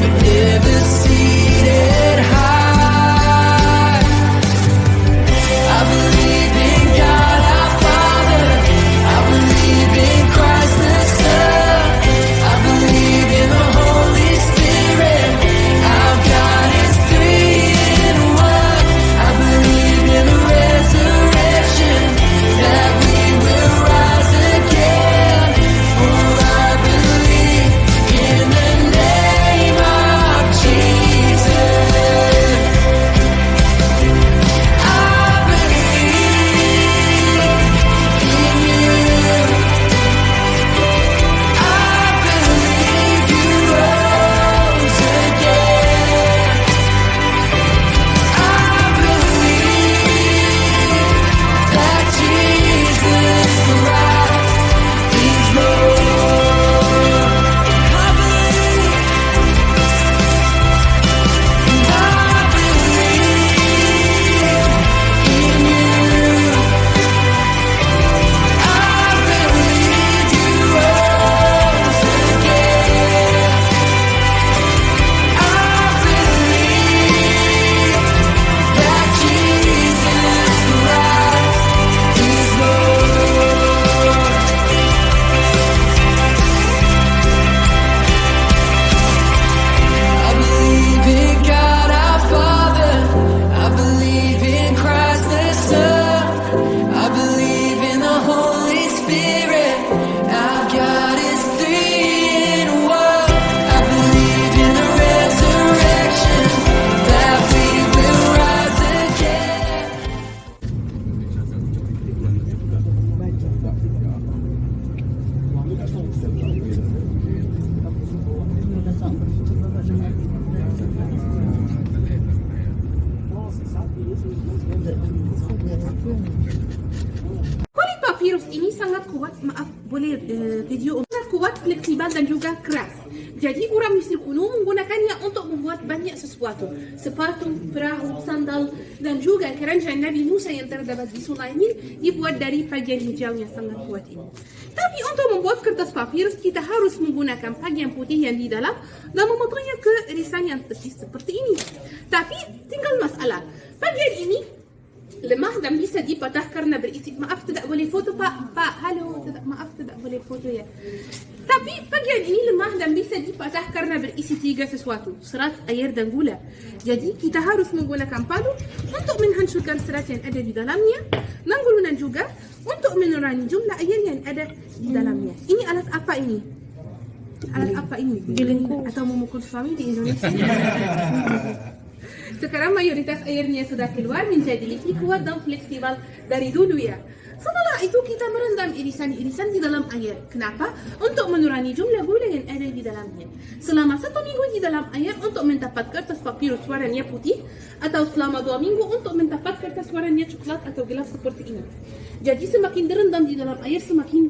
G: Forever seated high. I believe in God our Father, I believe in Christ the Son, I believe in the Holy Spirit, our God is three in one. I believe in the resurrection, that we will rise again, for I believe in the name of Jesus. I believe in you. I believe you rose again. I believe that Jesus Christ is Lord. I believe, and I believe in you. I believe you rose again. I believe that Jesus Christ is Lord. I believe in God our Father, I believe in Christ the Son, I believe in the Holy Spirit, our God is three in one. I believe in the resurrection, that we will rise again.
H: Kulit papirus ini sangat kuat, maaf boleh video sangat kuat, fleksibel dan juga keras. Jadi orang Mesir kuno menggunakannya untuk membuat banyak sesuatu, sepatu, perahu, sandal dan juga keranjang Nabi Musa yang terdapat di Sungai Nil dibuat dari bagian hijau yang sangat kuat ini. Tapi untuk membuat kertas papirus kita harus menggunakan bagian putih yang di dalam dan memotongnya ke irisan yang tipis seperti ini. Tapi tinggal masalah, bagian ini lemah dan bisa dipatah karena berisi, maaf tidak boleh foto pak, halo, maaf tidak boleh foto ya. Tapi bagian ini lemah dan bisa dipatah karena berisi tiga sesuatu, serat, air dan gula. Jadi kita harus menggunakan palu untuk menghancurkan serat yang ada di dalamnya. 6 gulunan juga untuk mengurangi jumlah air yang ada di dalamnya. Ini alat apa ini? Alat apa ini? Belenggu atau memukul suami di Indonesia? Sekarang mayoritas airnya sudah keluar menjadi lebih kuat dan fleksibel dari dulu ya. Setelah itu kita merendam irisan-irisan di dalam air. Kenapa? Untuk mengurangi jumlah gula yang ada di dalamnya. Selama 1 minggu di dalam air untuk mendapat kertas papirus warnanya putih, atau selama 2 minggu untuk mendapat kertas warnanya coklat atau gelap seperti ini. Jadi semakin direndam di dalam air semakin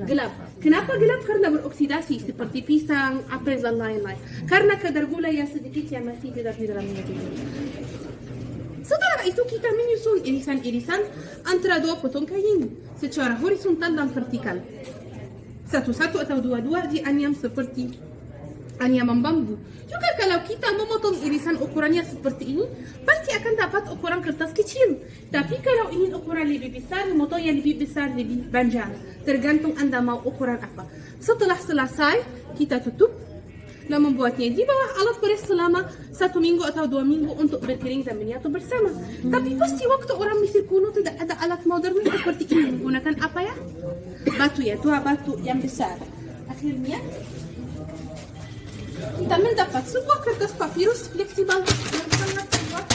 H: gelap. Kenapa gelap? Karena beroksidasi seperti pisang, apel dan lain-lain. Karena kadar gula yang sedikit yang masih tidak di dalamnya juga. Setelah itu kita menyusun irisan-irisan antara 2 potong kain secara horizontal dan vertikal. Satu-satu atau dua-dua dianyam seperti anyaman bambu. Juga kalau kita memotong irisan ukurannya seperti ini, pasti akan dapat ukuran kertas kecil. Tapi kalau ingin ukuran lebih besar, memotongnya lebih besar, lebih panjang. Tergantung Anda mau ukuran apa. Setelah selesai, kita tutup dan membuatnya di bawah alat peres selama 1 minggu atau 2 minggu untuk berkering dan menyatu bersama. Tapi pasti waktu orang Mesir kuno tidak ada alat modern seperti ini. Menggunakan apa ya? Batu ya, 2 batu yang besar. Akhirnya kita mendapat sebuah kertas papirus fleksibel yang sangat kuat.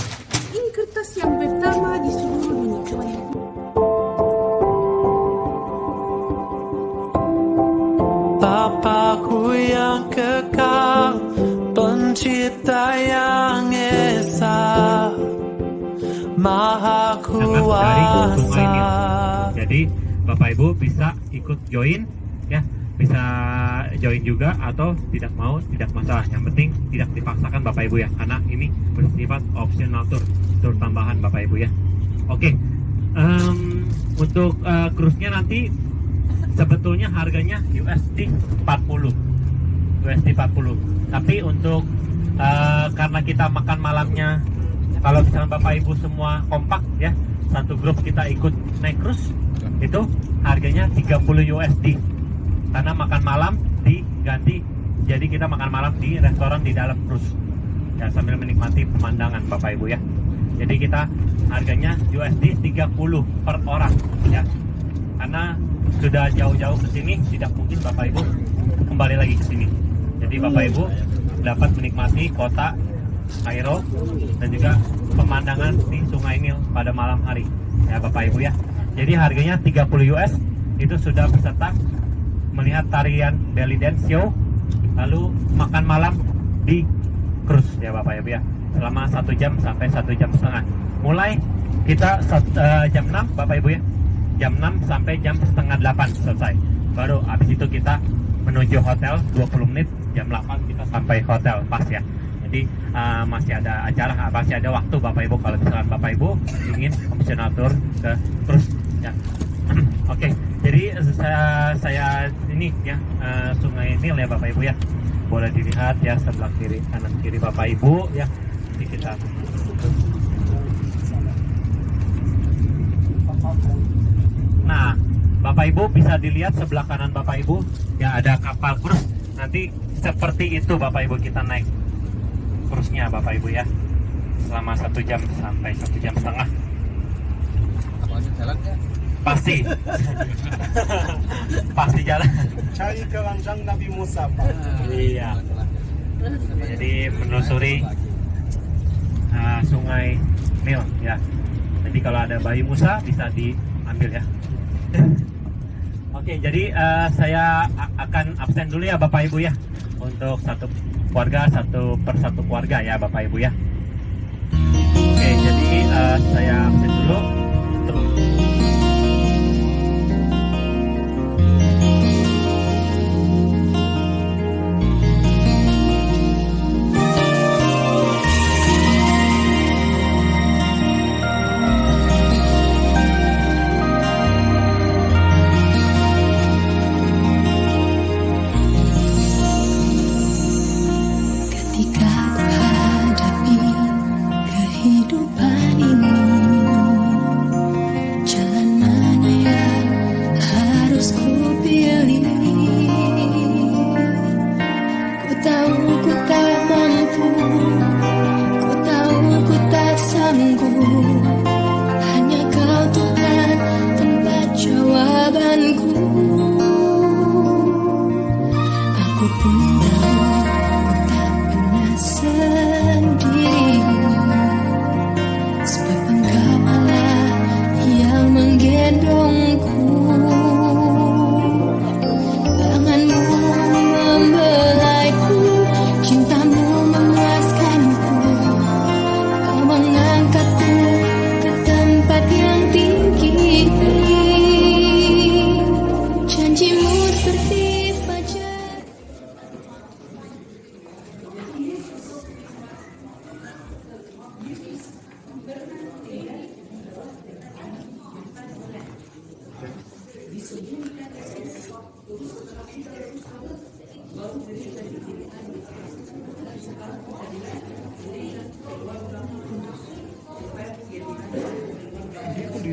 H: Ini kertas yang pertama di seluruh dunia. Coba lihat.
G: Bapakku yang kekal, pencipta yang esa, maha kuasa.
C: Jadi Bapak Ibu bisa ikut join ya, bisa join juga atau tidak mau tidak masalah. Yang penting tidak dipaksakan Bapak Ibu ya, karena ini bersifat optional tur tambahan Bapak Ibu ya. Oke, untuk cruise-nya nanti sebetulnya harganya USD 40. Tapi untuk karena kita makan malamnya, kalau misalnya Bapak Ibu semua kompak ya, satu grup kita ikut naik cruise, itu harganya 30 USD. Karena makan malam diganti, jadi kita makan malam di restoran di dalam cruise ya, sambil menikmati pemandangan Bapak Ibu ya. Jadi kita harganya USD 30 per orang ya, karena sudah jauh-jauh ke sini, tidak mungkin Bapak Ibu kembali lagi ke sini. Jadi Bapak Ibu dapat menikmati kota Kairo dan juga pemandangan di Sungai Nil pada malam hari ya Bapak Ibu ya. Jadi harganya 30 US, itu sudah beserta melihat tarian belly dance show, lalu makan malam di cruise ya Bapak Ibu ya, selama 1 jam sampai 1 jam setengah. Mulai kita jam 6 Bapak Ibu ya, jam 6 sampai jam setengah 8 selesai. Baru habis itu kita menuju hotel 20 menit, jam 8 kita sampai hotel pas ya. Jadi masih ada acara, masih ada waktu Bapak Ibu kalau misalkan Bapak Ibu ingin optional tour ke cruise ya. Oke, jadi saya ini ya Sungai Nil ya Bapak Ibu ya. Boleh dilihat ya sebelah kiri, kanan kiri Bapak Ibu ya. Nanti kita Nah, Bapak Ibu bisa dilihat sebelah kanan Bapak Ibu ya, ada kapal cruise. Nanti seperti itu Bapak Ibu kita naik cruise-nya Bapak Ibu ya, selama 1 jam sampai 1 jam setengah.
I: Jalan nggak?
C: Pasti. Pasti jalan.
B: Cari keranjang Nabi Musa Pak.
C: Iya. Jadi menelusuri Sungai Nil ya. Jadi kalau ada bayi Musa bisa diambil ya. Oke, jadi saya akan absen dulu ya Bapak Ibu ya, untuk satu keluarga, satu persatu keluarga ya Bapak Ibu ya. Oke, jadi saya absen dulu.
G: Ketika ku hadapi kehidupan ini,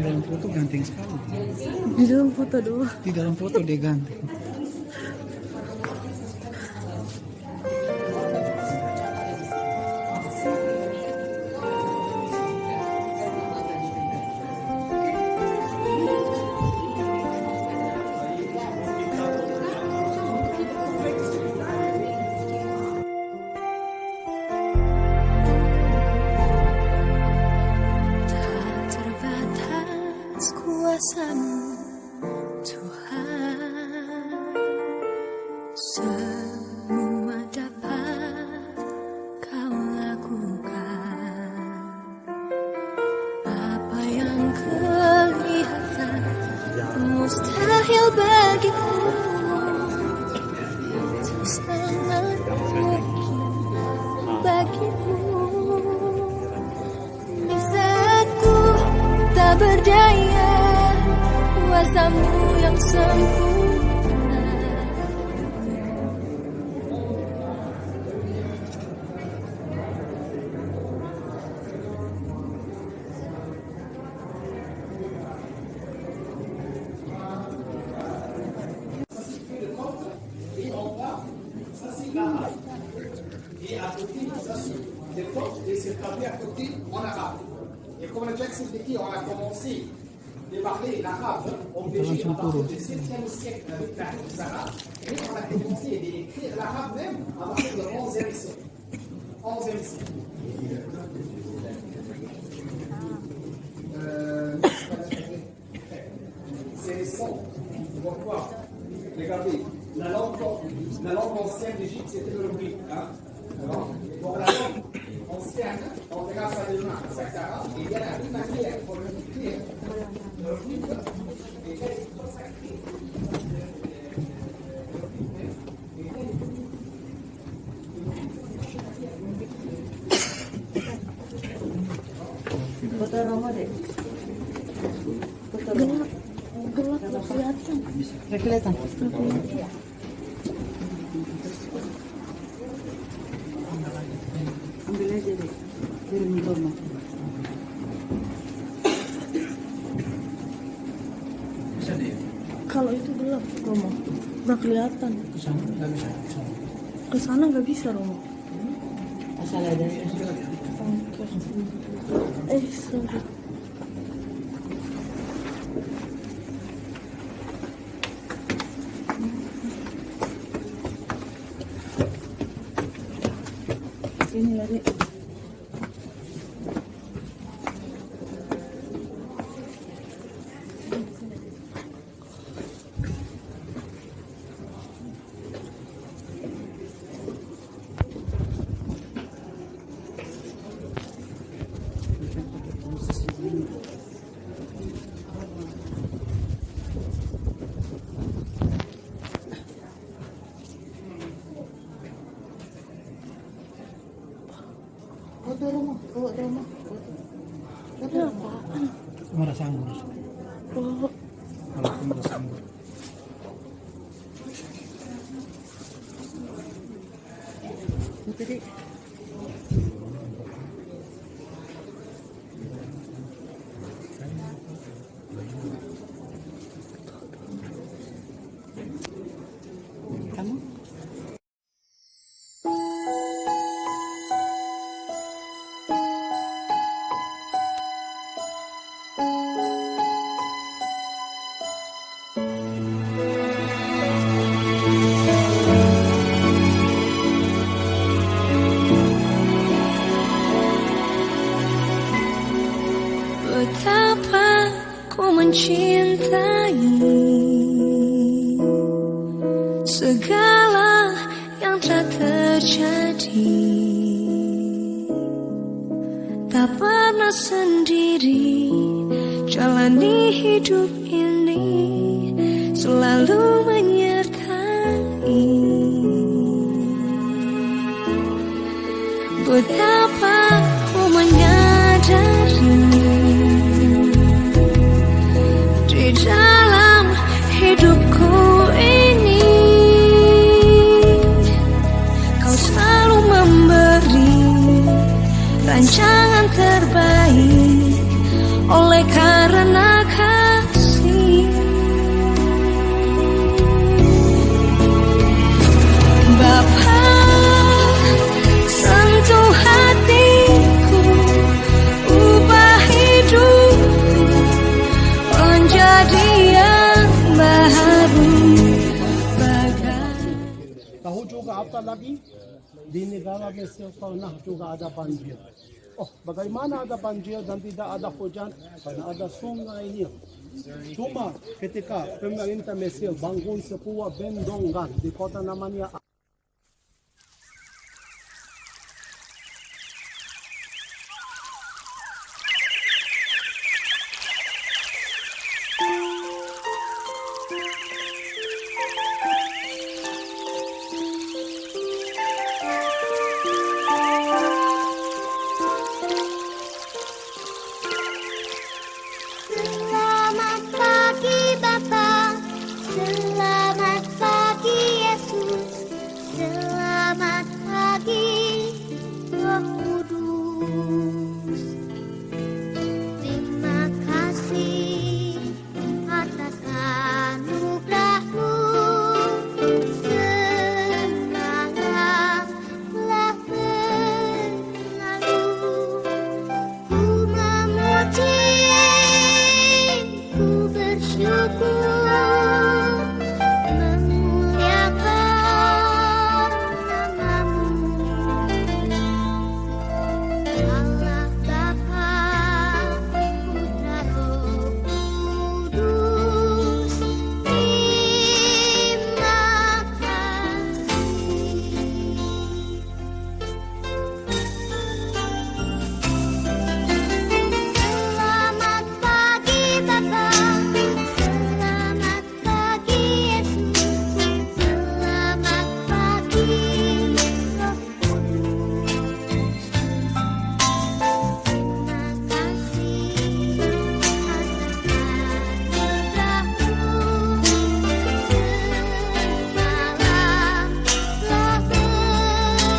E: dalam foto ganteng sekali.
D: Di dalam foto doang.
E: Di dalam foto dia ganteng.
G: Tak terbatas kuasa-Mu, Tuhan, semua dapat Kau lakukan. Apa yang kelihatan mustahil bagiku, itu sangat mungkin bagimu. Bisa aku tak berdaya, kuasa-Mu yang sempurna.
I: Et c'est traduit à côté en arabe. Et comme le Jackson Diki, on a commencé de parler l'arabe obligé à partir du 7e siècle avec la Arabes. Et on a commencé d'écrire l'arabe même à partir du 11e siècle. 11e siècle. C'est les sons. Pourquoi? Regardez, la langue ancienne d'Égypte, c'était le bruit. Hein? Pour la langue ancienne, on regarde ça de main, ça arabe, et il y a la manière pour le écrire. Le rythme, et qu'est-ce que ça crée?
D: Foto Romo deh. Foto Romo. Gelap nggak kelihatan. Nggak kelihatan. Ambil aja deh. Kirim Romo. Kalau itu gelap Romo, nggak kelihatan. Ke sana nggak bisa Romo. Asal ada. Sorry. Sini lagi. Foto Romo. Foto apaan?
E: Merasa anggur.
D: Oh,
E: Kalau aku merasa anggur.
D: foto deh. Kamu?
G: Betapa ku mencintai segala yang telah terjadi. Tak pernah sendiri jalani hidup ini, selalu menyertai. Betapa ku menyadari di dalam hidupku ini Kau selalu memberi rancangan terbaik. Oleh karena
B: kota lagi di negara Mesir pernah juga ada banjir. Oh, bagaimana ada banjir dan tidak ada hujan? Karena ada sungai Nil. Cuma ketika pemerintah Mesir bangun sebuah bendungan di kota namanya
D: Selamat pagi Bapa, selamat pagi Yesus, selamat pagi Roh Kudus. Terima kasih atas anugerah-Mu, semalam telah berlalu. Ku memuji, ku bersyukur, memuliakan nama-Mu. Allah Bapa, Putra Roh Kudus, terima kasih. Selamat pagi Bapa, selamat pagi Yesus, selamat pagi Roh Kudus. Terima kasih atas anugerah-Mu, semalam telah berlalu.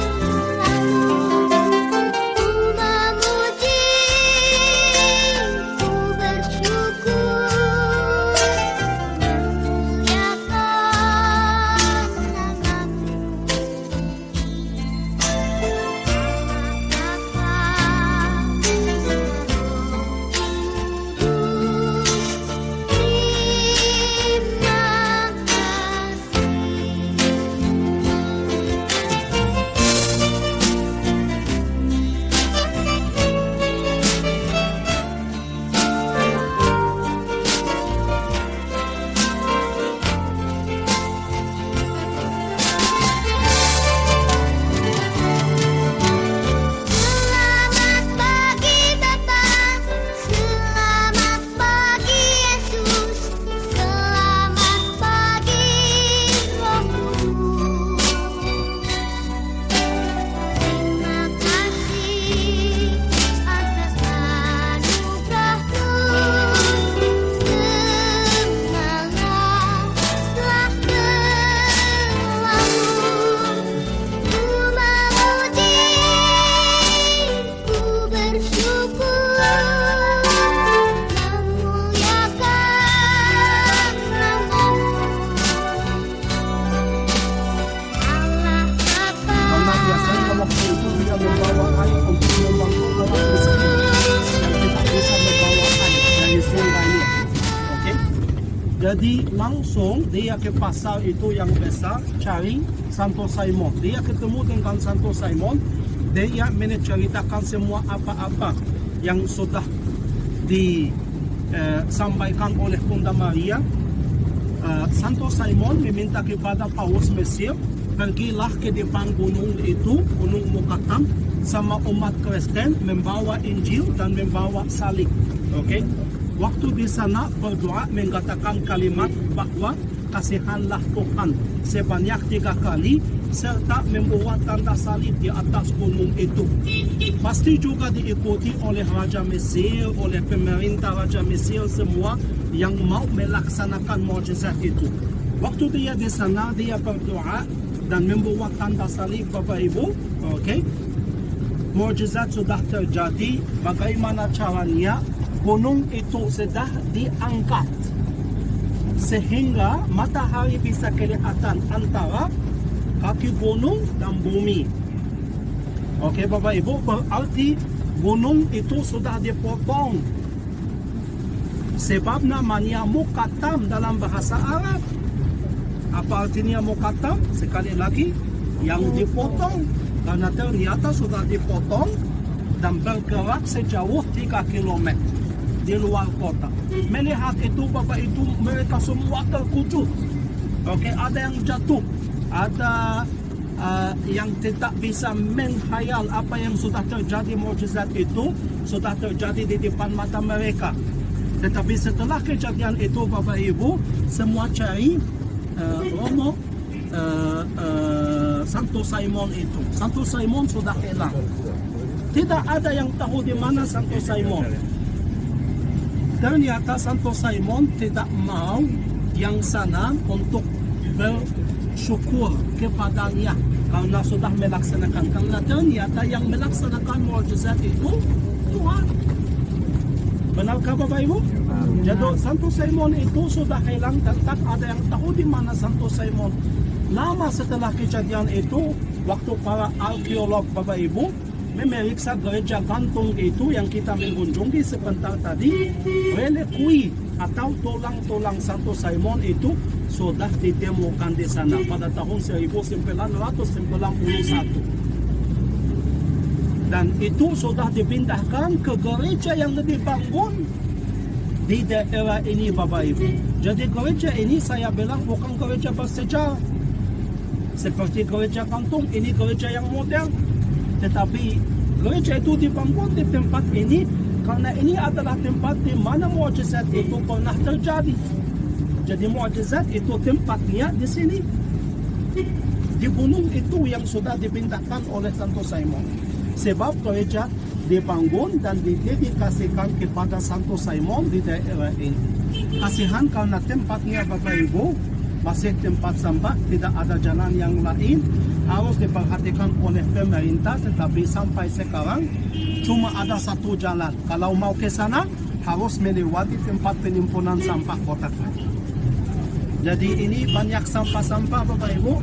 D: Ku memuji, ku bersyukur, memuliakan nama-Mu. Selamat pagi Bapa, selamat pagi Yesus, selamat pagi Roh Kudus. Terima kasih atas anugerah-Mu, semalam telah berlalu. Ku memuji, ku bersyukur, memuliakan nama-Mu. Allah Bapa,
B: karena biasanya waktu itu dia membawa air untuk membantu orang miskin yang tidak bisa membawa air dari sungai ini. Oke? Jadi langsung dia ke pasar itu yang besar cari Santo Simon. Dia ketemu dengan Santo Simon. Dia menceritakan semua apa-apa yang sudah disampaikan oleh Bunda Maria. Santo Simon meminta kepada Paus Mesir, pergilah ke depan gunung itu, Gunung Mukatam, sama umat Kristen membawa Injil dan membawa salib. Oke? Waktu di sana berdoa mengatakan kalimat bahwa kasihanlah Tuhan sebanyak 3 kali serta membuat tanda salib di atas gunung itu. Pasti juga diikuti oleh Raja Mesir, oleh pemerintah Raja Mesir semua yang mau melaksanakan mukjizat itu. Waktu dia di sana, dia berdoa dan membuat tanda salib, Bapak Ibu. Oke? Mukjizat sudah terjadi. Bagaimana caranya? Gunung itu sudah diangkat sehingga matahari bisa kelihatan antara kaki gunung dan bumi. Oke Bapak Ibu, berarti gunung itu sudah dipotong. Sebab namanya Mukatam dalam bahasa Arab. Apa artinya Mukatam? Sekali lagi, yang dipotong karena ternyata sudah dipotong dan bergerak sejauh 3 km di luar kota. Melihat itu Bapak Ibu, mereka semua terkejut. Oke, ada yang jatuh, ada yang tidak bisa menghayal apa yang sudah terjadi, mukjizat itu sudah terjadi di depan mata mereka. Tetapi setelah kejadian itu Bapak Ibu, semua cari Romo Santo Simon itu. Santo Simon sudah hilang. Tidak ada yang tahu di mana Santo Simon. Ternyata Santo Simon tidak mau yang sana untuk bersyukur kepadanya karena sudah melaksanakan. Karena ternyata yang melaksanakan mukjizat itu Tuhan. Benarkah Bapak Ibu? Jadi Santo Simon itu sudah hilang dan tak ada yang tahu di mana Santo Simon. Lama setelah kejadian itu, waktu para arkeolog Bapak Ibu memeriksa gereja gantung itu yang kita mengunjungi sebentar tadi, relikui atau tulang-tulang Santo Simon itu sudah ditemukan di sana pada tahun 1991. Dan itu sudah dipindahkan ke gereja yang dibangun di daerah ini Bapak Ibu. Jadi gereja ini saya bilang bukan gereja bersejarah seperti gereja kantung, ini gereja yang modern. Tetapi gereja itu dibangun di tempat ini karena ini adalah tempat di mana mukjizat itu pernah terjadi. Jadi mukjizat itu tempatnya di sini, di gunung itu yang sudah dipindahkan oleh Santo Simon. Sebab gereja dibangun dan didedikasikan kepada Santo Simon di daerah ini. Kasihan karena tempatnya Bapak Ibu masih tempat sampah, tidak ada jalan yang lain, harus diperhatikan oleh pemerintah, tetapi sampai sekarang cuma ada satu jalan. Kalau mau ke sana harus melewati tempat penimbunan sampah kota. Jadi ini banyak sampah-sampah Bapak Ibu.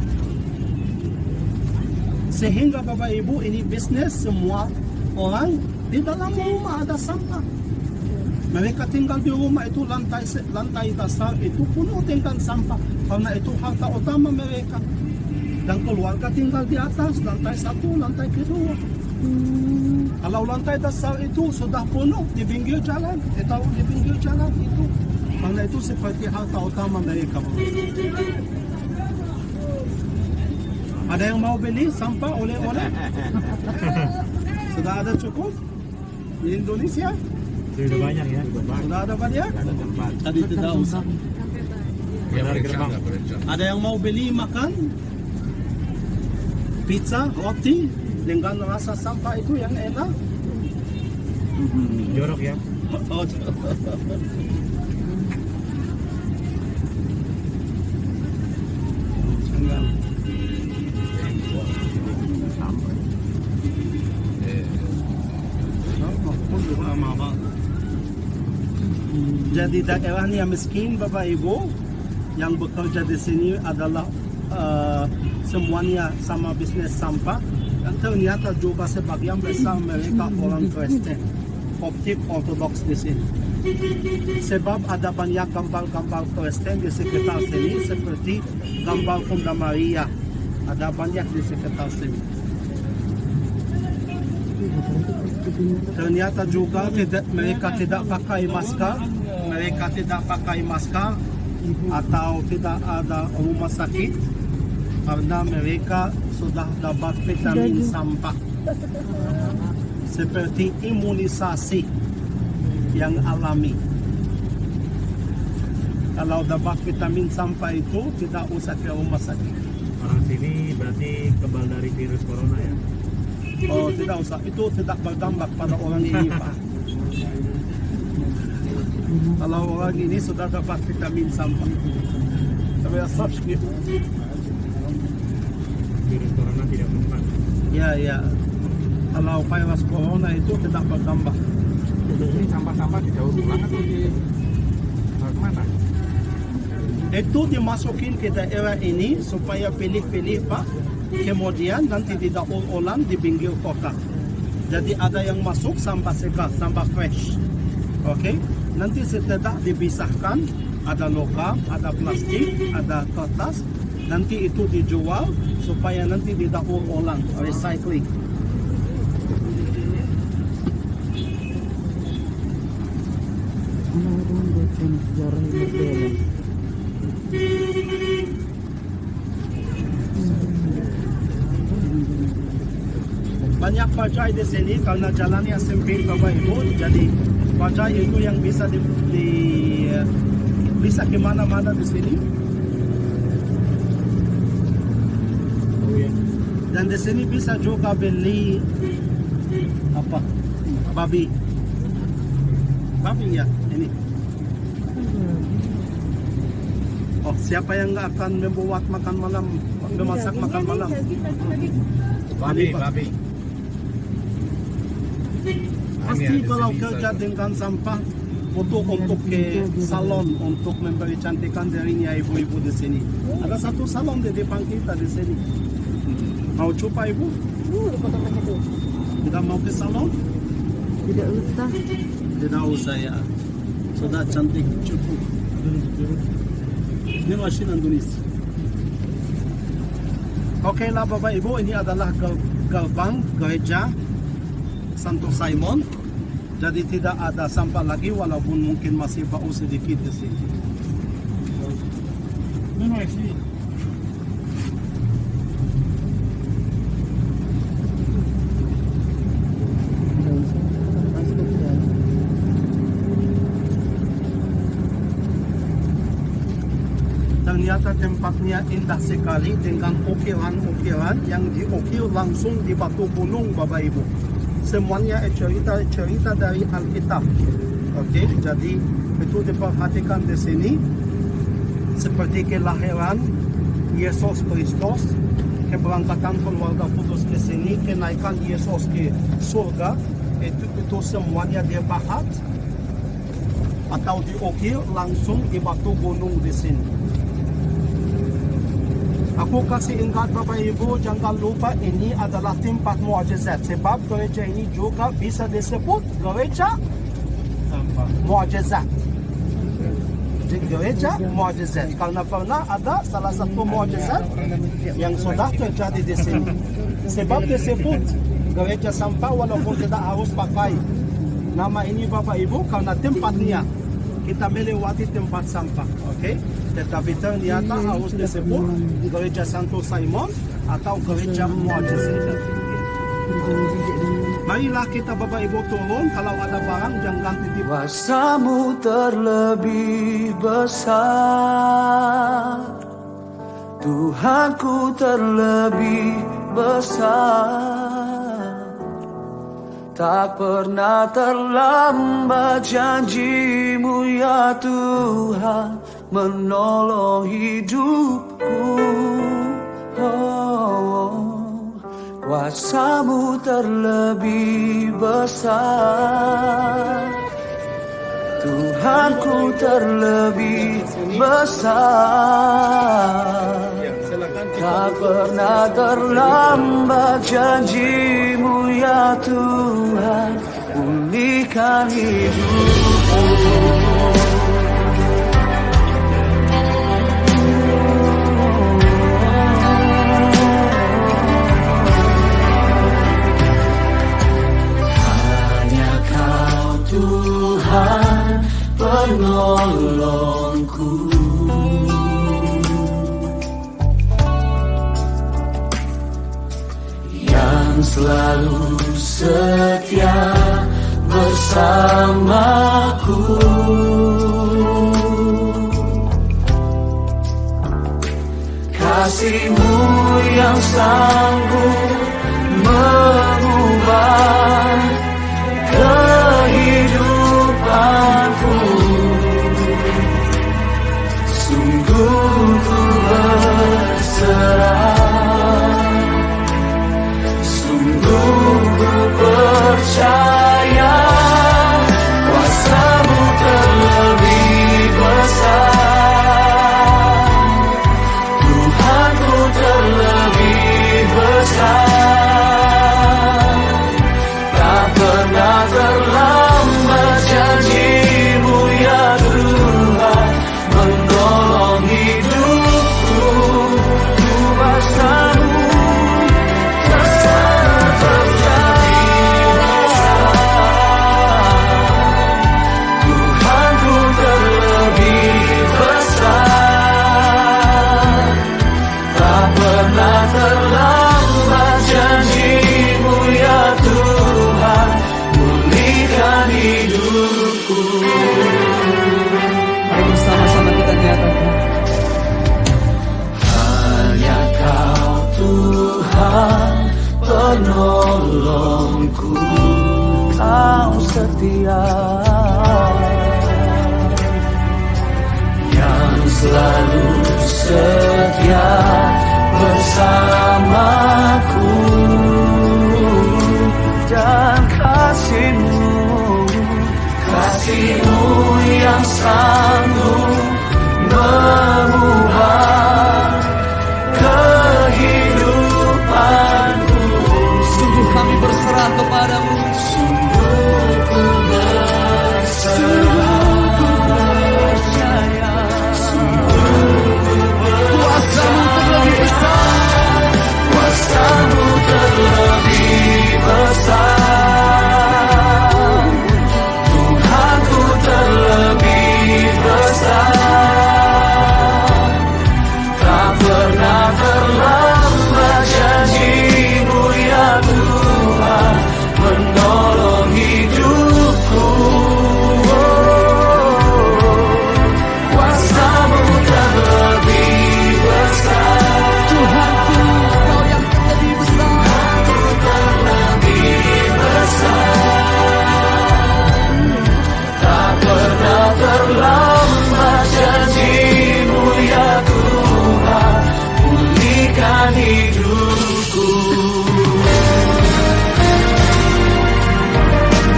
B: Sehingga Bapak Ibu ini bisnis semua orang di dalam rumah ada sampah. Mereka tinggal di rumah itu lantai dasar itu penuh dengan sampah karena itu harta utama mereka. Dan keluarga tinggal di atas lantai 1, lantai kedua. Kalau lantai dasar itu sudah penuh di pinggir jalan, di pinggir jalan itu karena itu seperti harta utama mereka. Ada yang mau beli sampah oleh-oleh? Sudah ada cukup di Indonesia?
C: Sudah banyak ya.
B: Sudah ada banyak? Tadi tidak usah. Ada yang mau beli makan? Pizza, roti dengan rasa sampah itu yang enak?
C: Jorok ya.
B: Oh, jadi daerahnya miskin Bapak Ibu, yang bekerja di sini adalah semuanya sama bisnis sampah, dan ternyata juga sebagian besar mereka orang Kristen, Koptik Ortodoks di sini. Sebab ada banyak gambar-gambar Kristen di sekitar sini seperti gambar Bunda Maria, ada banyak di sekitar sini. Ternyata juga mereka tidak pakai masker, atau tidak ada rumah sakit karena mereka sudah dapat vitamin sampah seperti imunisasi yang alami. Kalau dapat vitamin sampah itu tidak usah ke rumah sakit.
C: Orang sini berarti kebal dari virus corona ya?
B: Oh, tidak usah, itu tidak berdampak pada orang ini Pak. Kalau orang ini sudah dapat vitamin sampah, tapi asapnya
C: Virus corona tidak mempan.
B: ya. Kalau virus corona itu tidak berdampak.
I: Ini sampah-sampah di daur ulang atau di mana?
B: Itu dimasukin ke daerah ini supaya pilih-pilih Pak. Kemudian nanti didaur ulang di pinggir kota. Jadi ada yang masuk sampah segar, sampah fresh. Oke? Nanti setelah dipisahkan, ada logam, ada plastik, ada kertas, nanti itu dijual supaya nanti didaur ulang, recycling. Banyak bajai di sini karena jalannya sempit Bapak Ibu, jadi bajai itu yang bisa bisa kemana-mana di sini. Dan di sini bisa juga beli apa? Babi ya ini. Oh, siapa yang nggak akan membuat makan malam, memasak makan malam? Babi. Pasti kalau kerja dengan sampah untuk ke salon untuk memberi cantikan dirinya ibu-ibu di sini. Ada satu salon di depan kita di sini. Mau coba ibu? Tidak mau ke salon? Tidak usah ya. Sudah cantik cukup. Ini mesin Indonesia. Oke lah Bapak Ibu, ini adalah gerbang gereja Santo Simon. Jadi tidak ada sampah lagi walaupun mungkin masih bau sedikit di sini. Ternyata tempatnya indah sekali dengan ukiran-ukiran yang diukir langsung di batu gunung Bapak Ibu. Semuanya cerita dari Alkitab. Oke, jadi itu diperhatikan di sini seperti kelahiran Yesus Kristus, keberangkatan keluarga kudus ke sini, kenaikan Yesus ke surga, itu semuanya dibahas atau diukir langsung di batu gunung di sini. Aku kasih ingat Bapak Ibu, jangan lupa ini adalah tempat mukjizat. Sebab gereja ini juga bisa disebut gereja mukjizat. Gereja mukjizat karena pernah ada salah satu mukjizat yang sudah terjadi di sini. Sebab disebut gereja sampah walaupun tidak harus pakai nama ini Bapak Ibu karena tempatnya kita melewati tempat sampah, oke? Tetapi ternyata harus disebut gereja Santo Simon atau gereja mukjizat. Marilah kita Bapak Ibu turun, kalau ada barang jangan titip.
F: Kuasamu terlebih besar, Tuhanku terlebih besar. Tak pernah terlambat janjimu ya Tuhan menolong hidupku. Kuasamu terlebih besar, Tuhanku terlebih besar. Tak pernah terlambat janjimu ya Tuhan, pulihkan hidupku. Hanya Kau Tuhan penolongku, selalu setia bersamaku. Kasih-Mu yang sanggup mengubah kehidupanku. Sungguh ku berserah, percaya kuasa-Mu terlebih besar, Tuhanku terlebih besar.
G: setia yang selalu setia bersamaku, dan kasih-Mu yang sanggup mengubah kehidupanku. Sungguh kami berserah kepadamu, sungguh ku berserah, percaya, kuasa-Mu terlebih besar, kuasa-Mu terlebih besar, Tuhanku terlebih besar. Tak pernah terlambat janji-Mu ya Tuhan, menolong hidupku. Kuasa-Mu terlebih besar, Tuhanku, Kau yang terlebih besar, terlebih besar. Tak pernah terlambat janji-Mu ya Tuhan, pulihkan hidupku.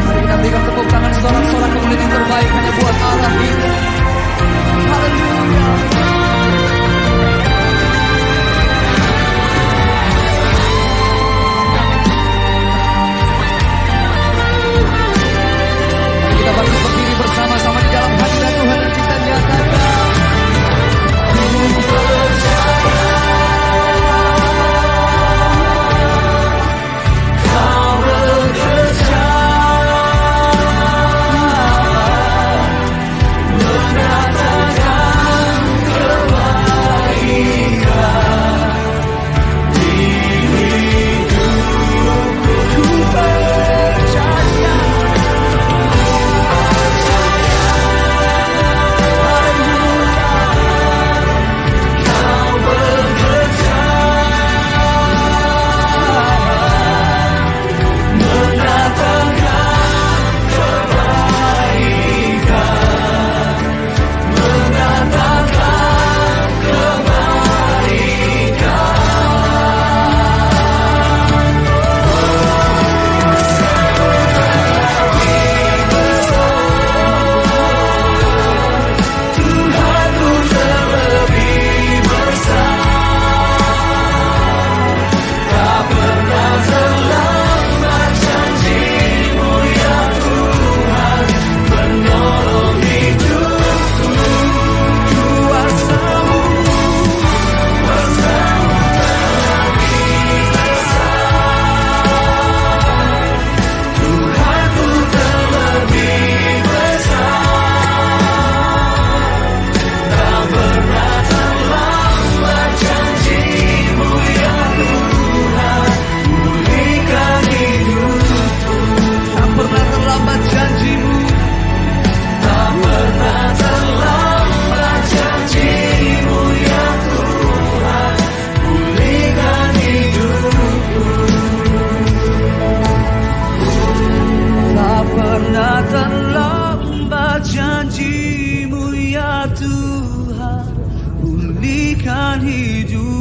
G: Mari kita berikan tepuk tangan sorak-sorak kemuliaan yang terbaik hanya buat Allah kita. Haleluya. Kita bangkit berdiri bersama-sama di dalam hadirat Tuhan dan kita nyatakan, ku percaya Kau bekerja, mendatangkan kebaikan di hidupku. Ku percaya Kau bekerja, mendatangkan kebaikan, mendatangkan kebaikan. Tuhanku terlebih besar, tak pernah terlambat janji-Mu ya Tuhan, menolong hidupku. Kuasa-Mu terlebih besar, Tuhanku terlebih besar. Tak pernah terlambat janji-Mu ya Tuhan, pulihkan hidupku. Tak pernah terlambat janji-Mu, tak pernah terlambat janji-Mu ya Tuhan, pulihkan hidupku. Tak pernah terlambat janji-Mu ya Tuhan, pulihkan hidupku.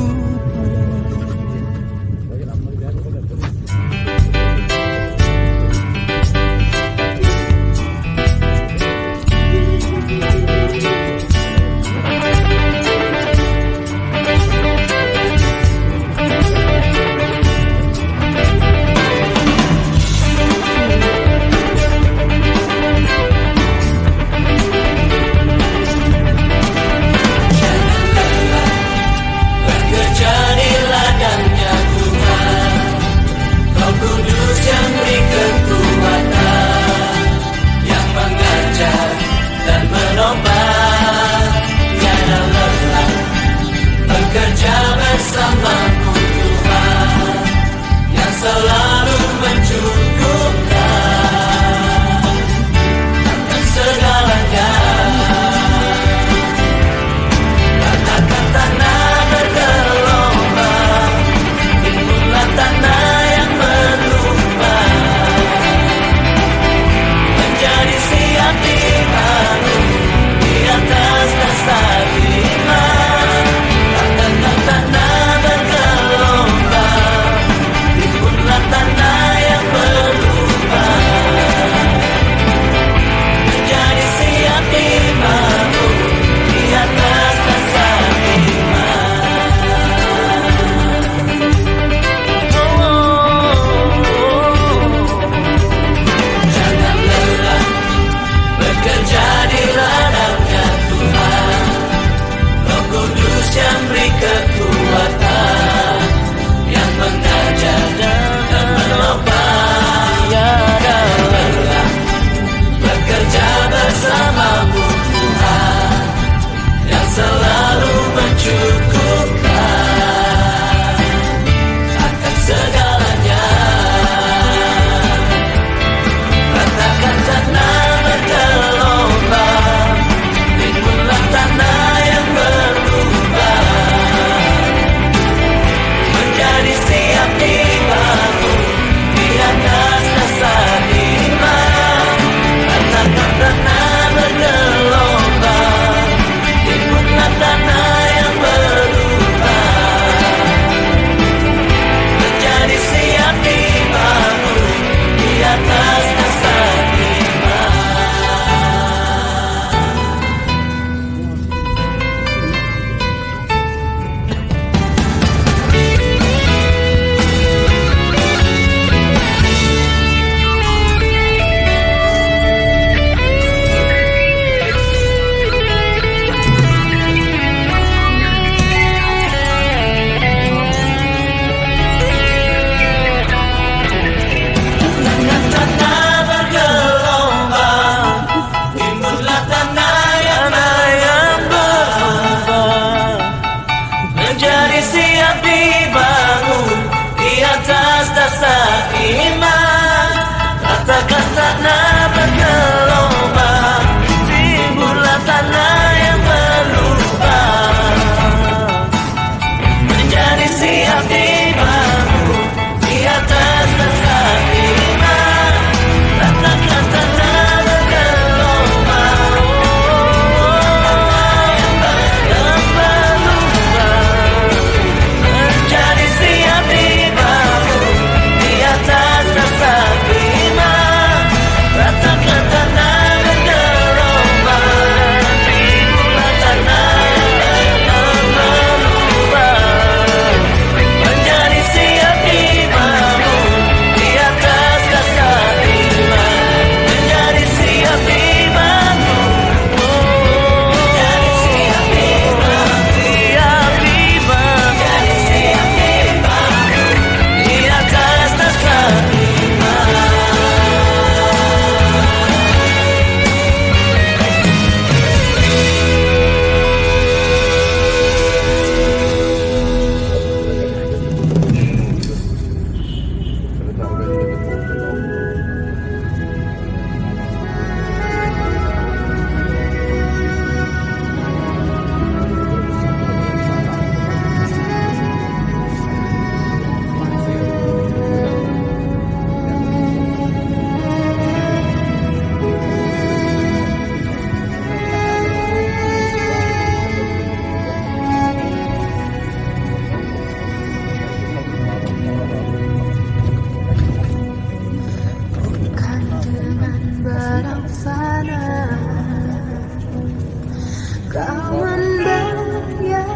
G: Kau membayar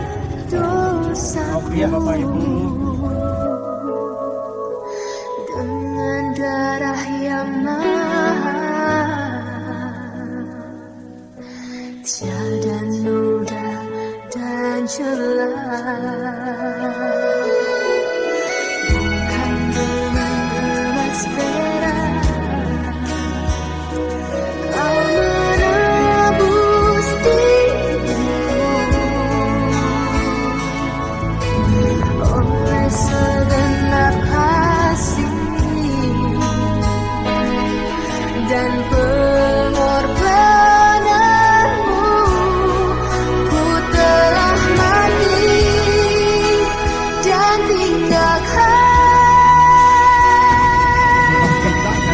G: dosaku dengan darah yang mahal, tiada noda dan celah. Bukan dengan emas perak kau menebus diriku, oleh segenap kasih dan pengorbananmu, ku telah mati dan tinggalkan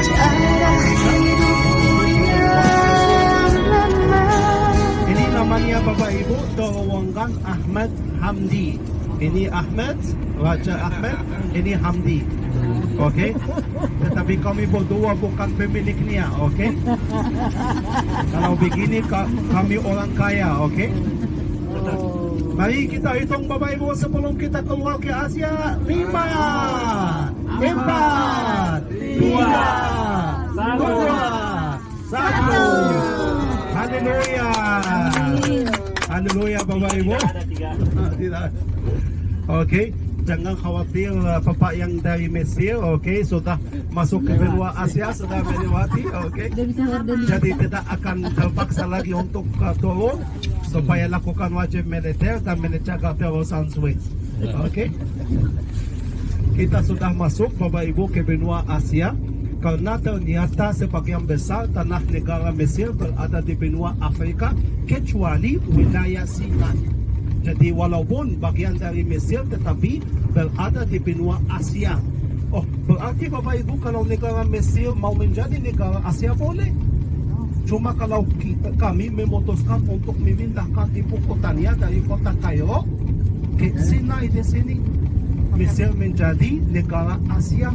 G: cara hidupku yang lama.
B: Ini namanya Bapak Ibu terowongan Ahmad Hamdi. Ini Ahmad, Raja Ahmad, ini Hamdi. Oke? Tetapi kami berdua bukan pemiliknya, oke? Kalau begini kami orang kaya, oke? Mari kita hitung Bapak Ibu sebelum kita keluar ke Asia. 5, 4, 3, 2, 1. Haleluya. Haleluya Bapak Ibu. Tidak. Oke, jangan khawatir Bapak yang dari Mesir, oke, sudah masuk ke benua Asia, sudah melewati, oke. Jadi tidak akan terpaksa lagi untuk turun supaya lakukan wajib militer dan menjaga terusan Suez. Oke. Kita sudah masuk Bapak Ibu ke benua Asia karena ternyata sebagian besar tanah negara Mesir berada di benua Afrika kecuali wilayah Sinai. Jadi walaupun bagian dari Mesir tetapi berada di benua Asia. Oh, berarti Bapak Ibu kalau negara Mesir mau menjadi negara Asia boleh. Cuma kalau kami memutuskan untuk memindahkan ibu kotanya dari kota Kairo ke Sinai di sini, Mesir menjadi negara Asia,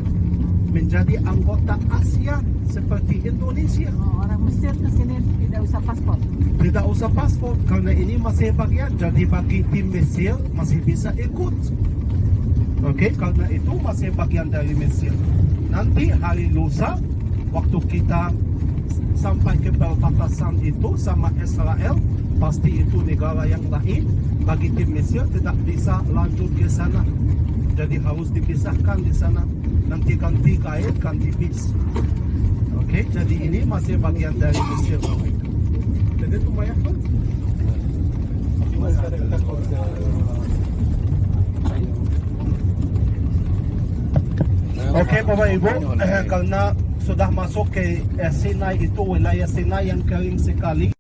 B: menjadi anggota Asia seperti Indonesia.
A: Orang Mesir ke sini tidak usah paspor.
B: Tidak usah paspor karena ini masih bagian, jadi bagi tim Mesir masih bisa ikut. Oke, karena itu masih bagian dari Mesir. Nanti hari lusa waktu kita sampai ke perbatasan itu sama Israel, pasti itu negara yang lain. Bagi tim Mesir tidak bisa lanjut ke sana, jadi harus dipisahkan di sana. Nanti ganti kain, ganti bis. Oke, jadi ini masih bagian dari Mesir. Jadi itu banyak kan? Oke Bapak Ibu, karena sudah masuk ke Sinai itu wilayah Sinai yang kering sekali.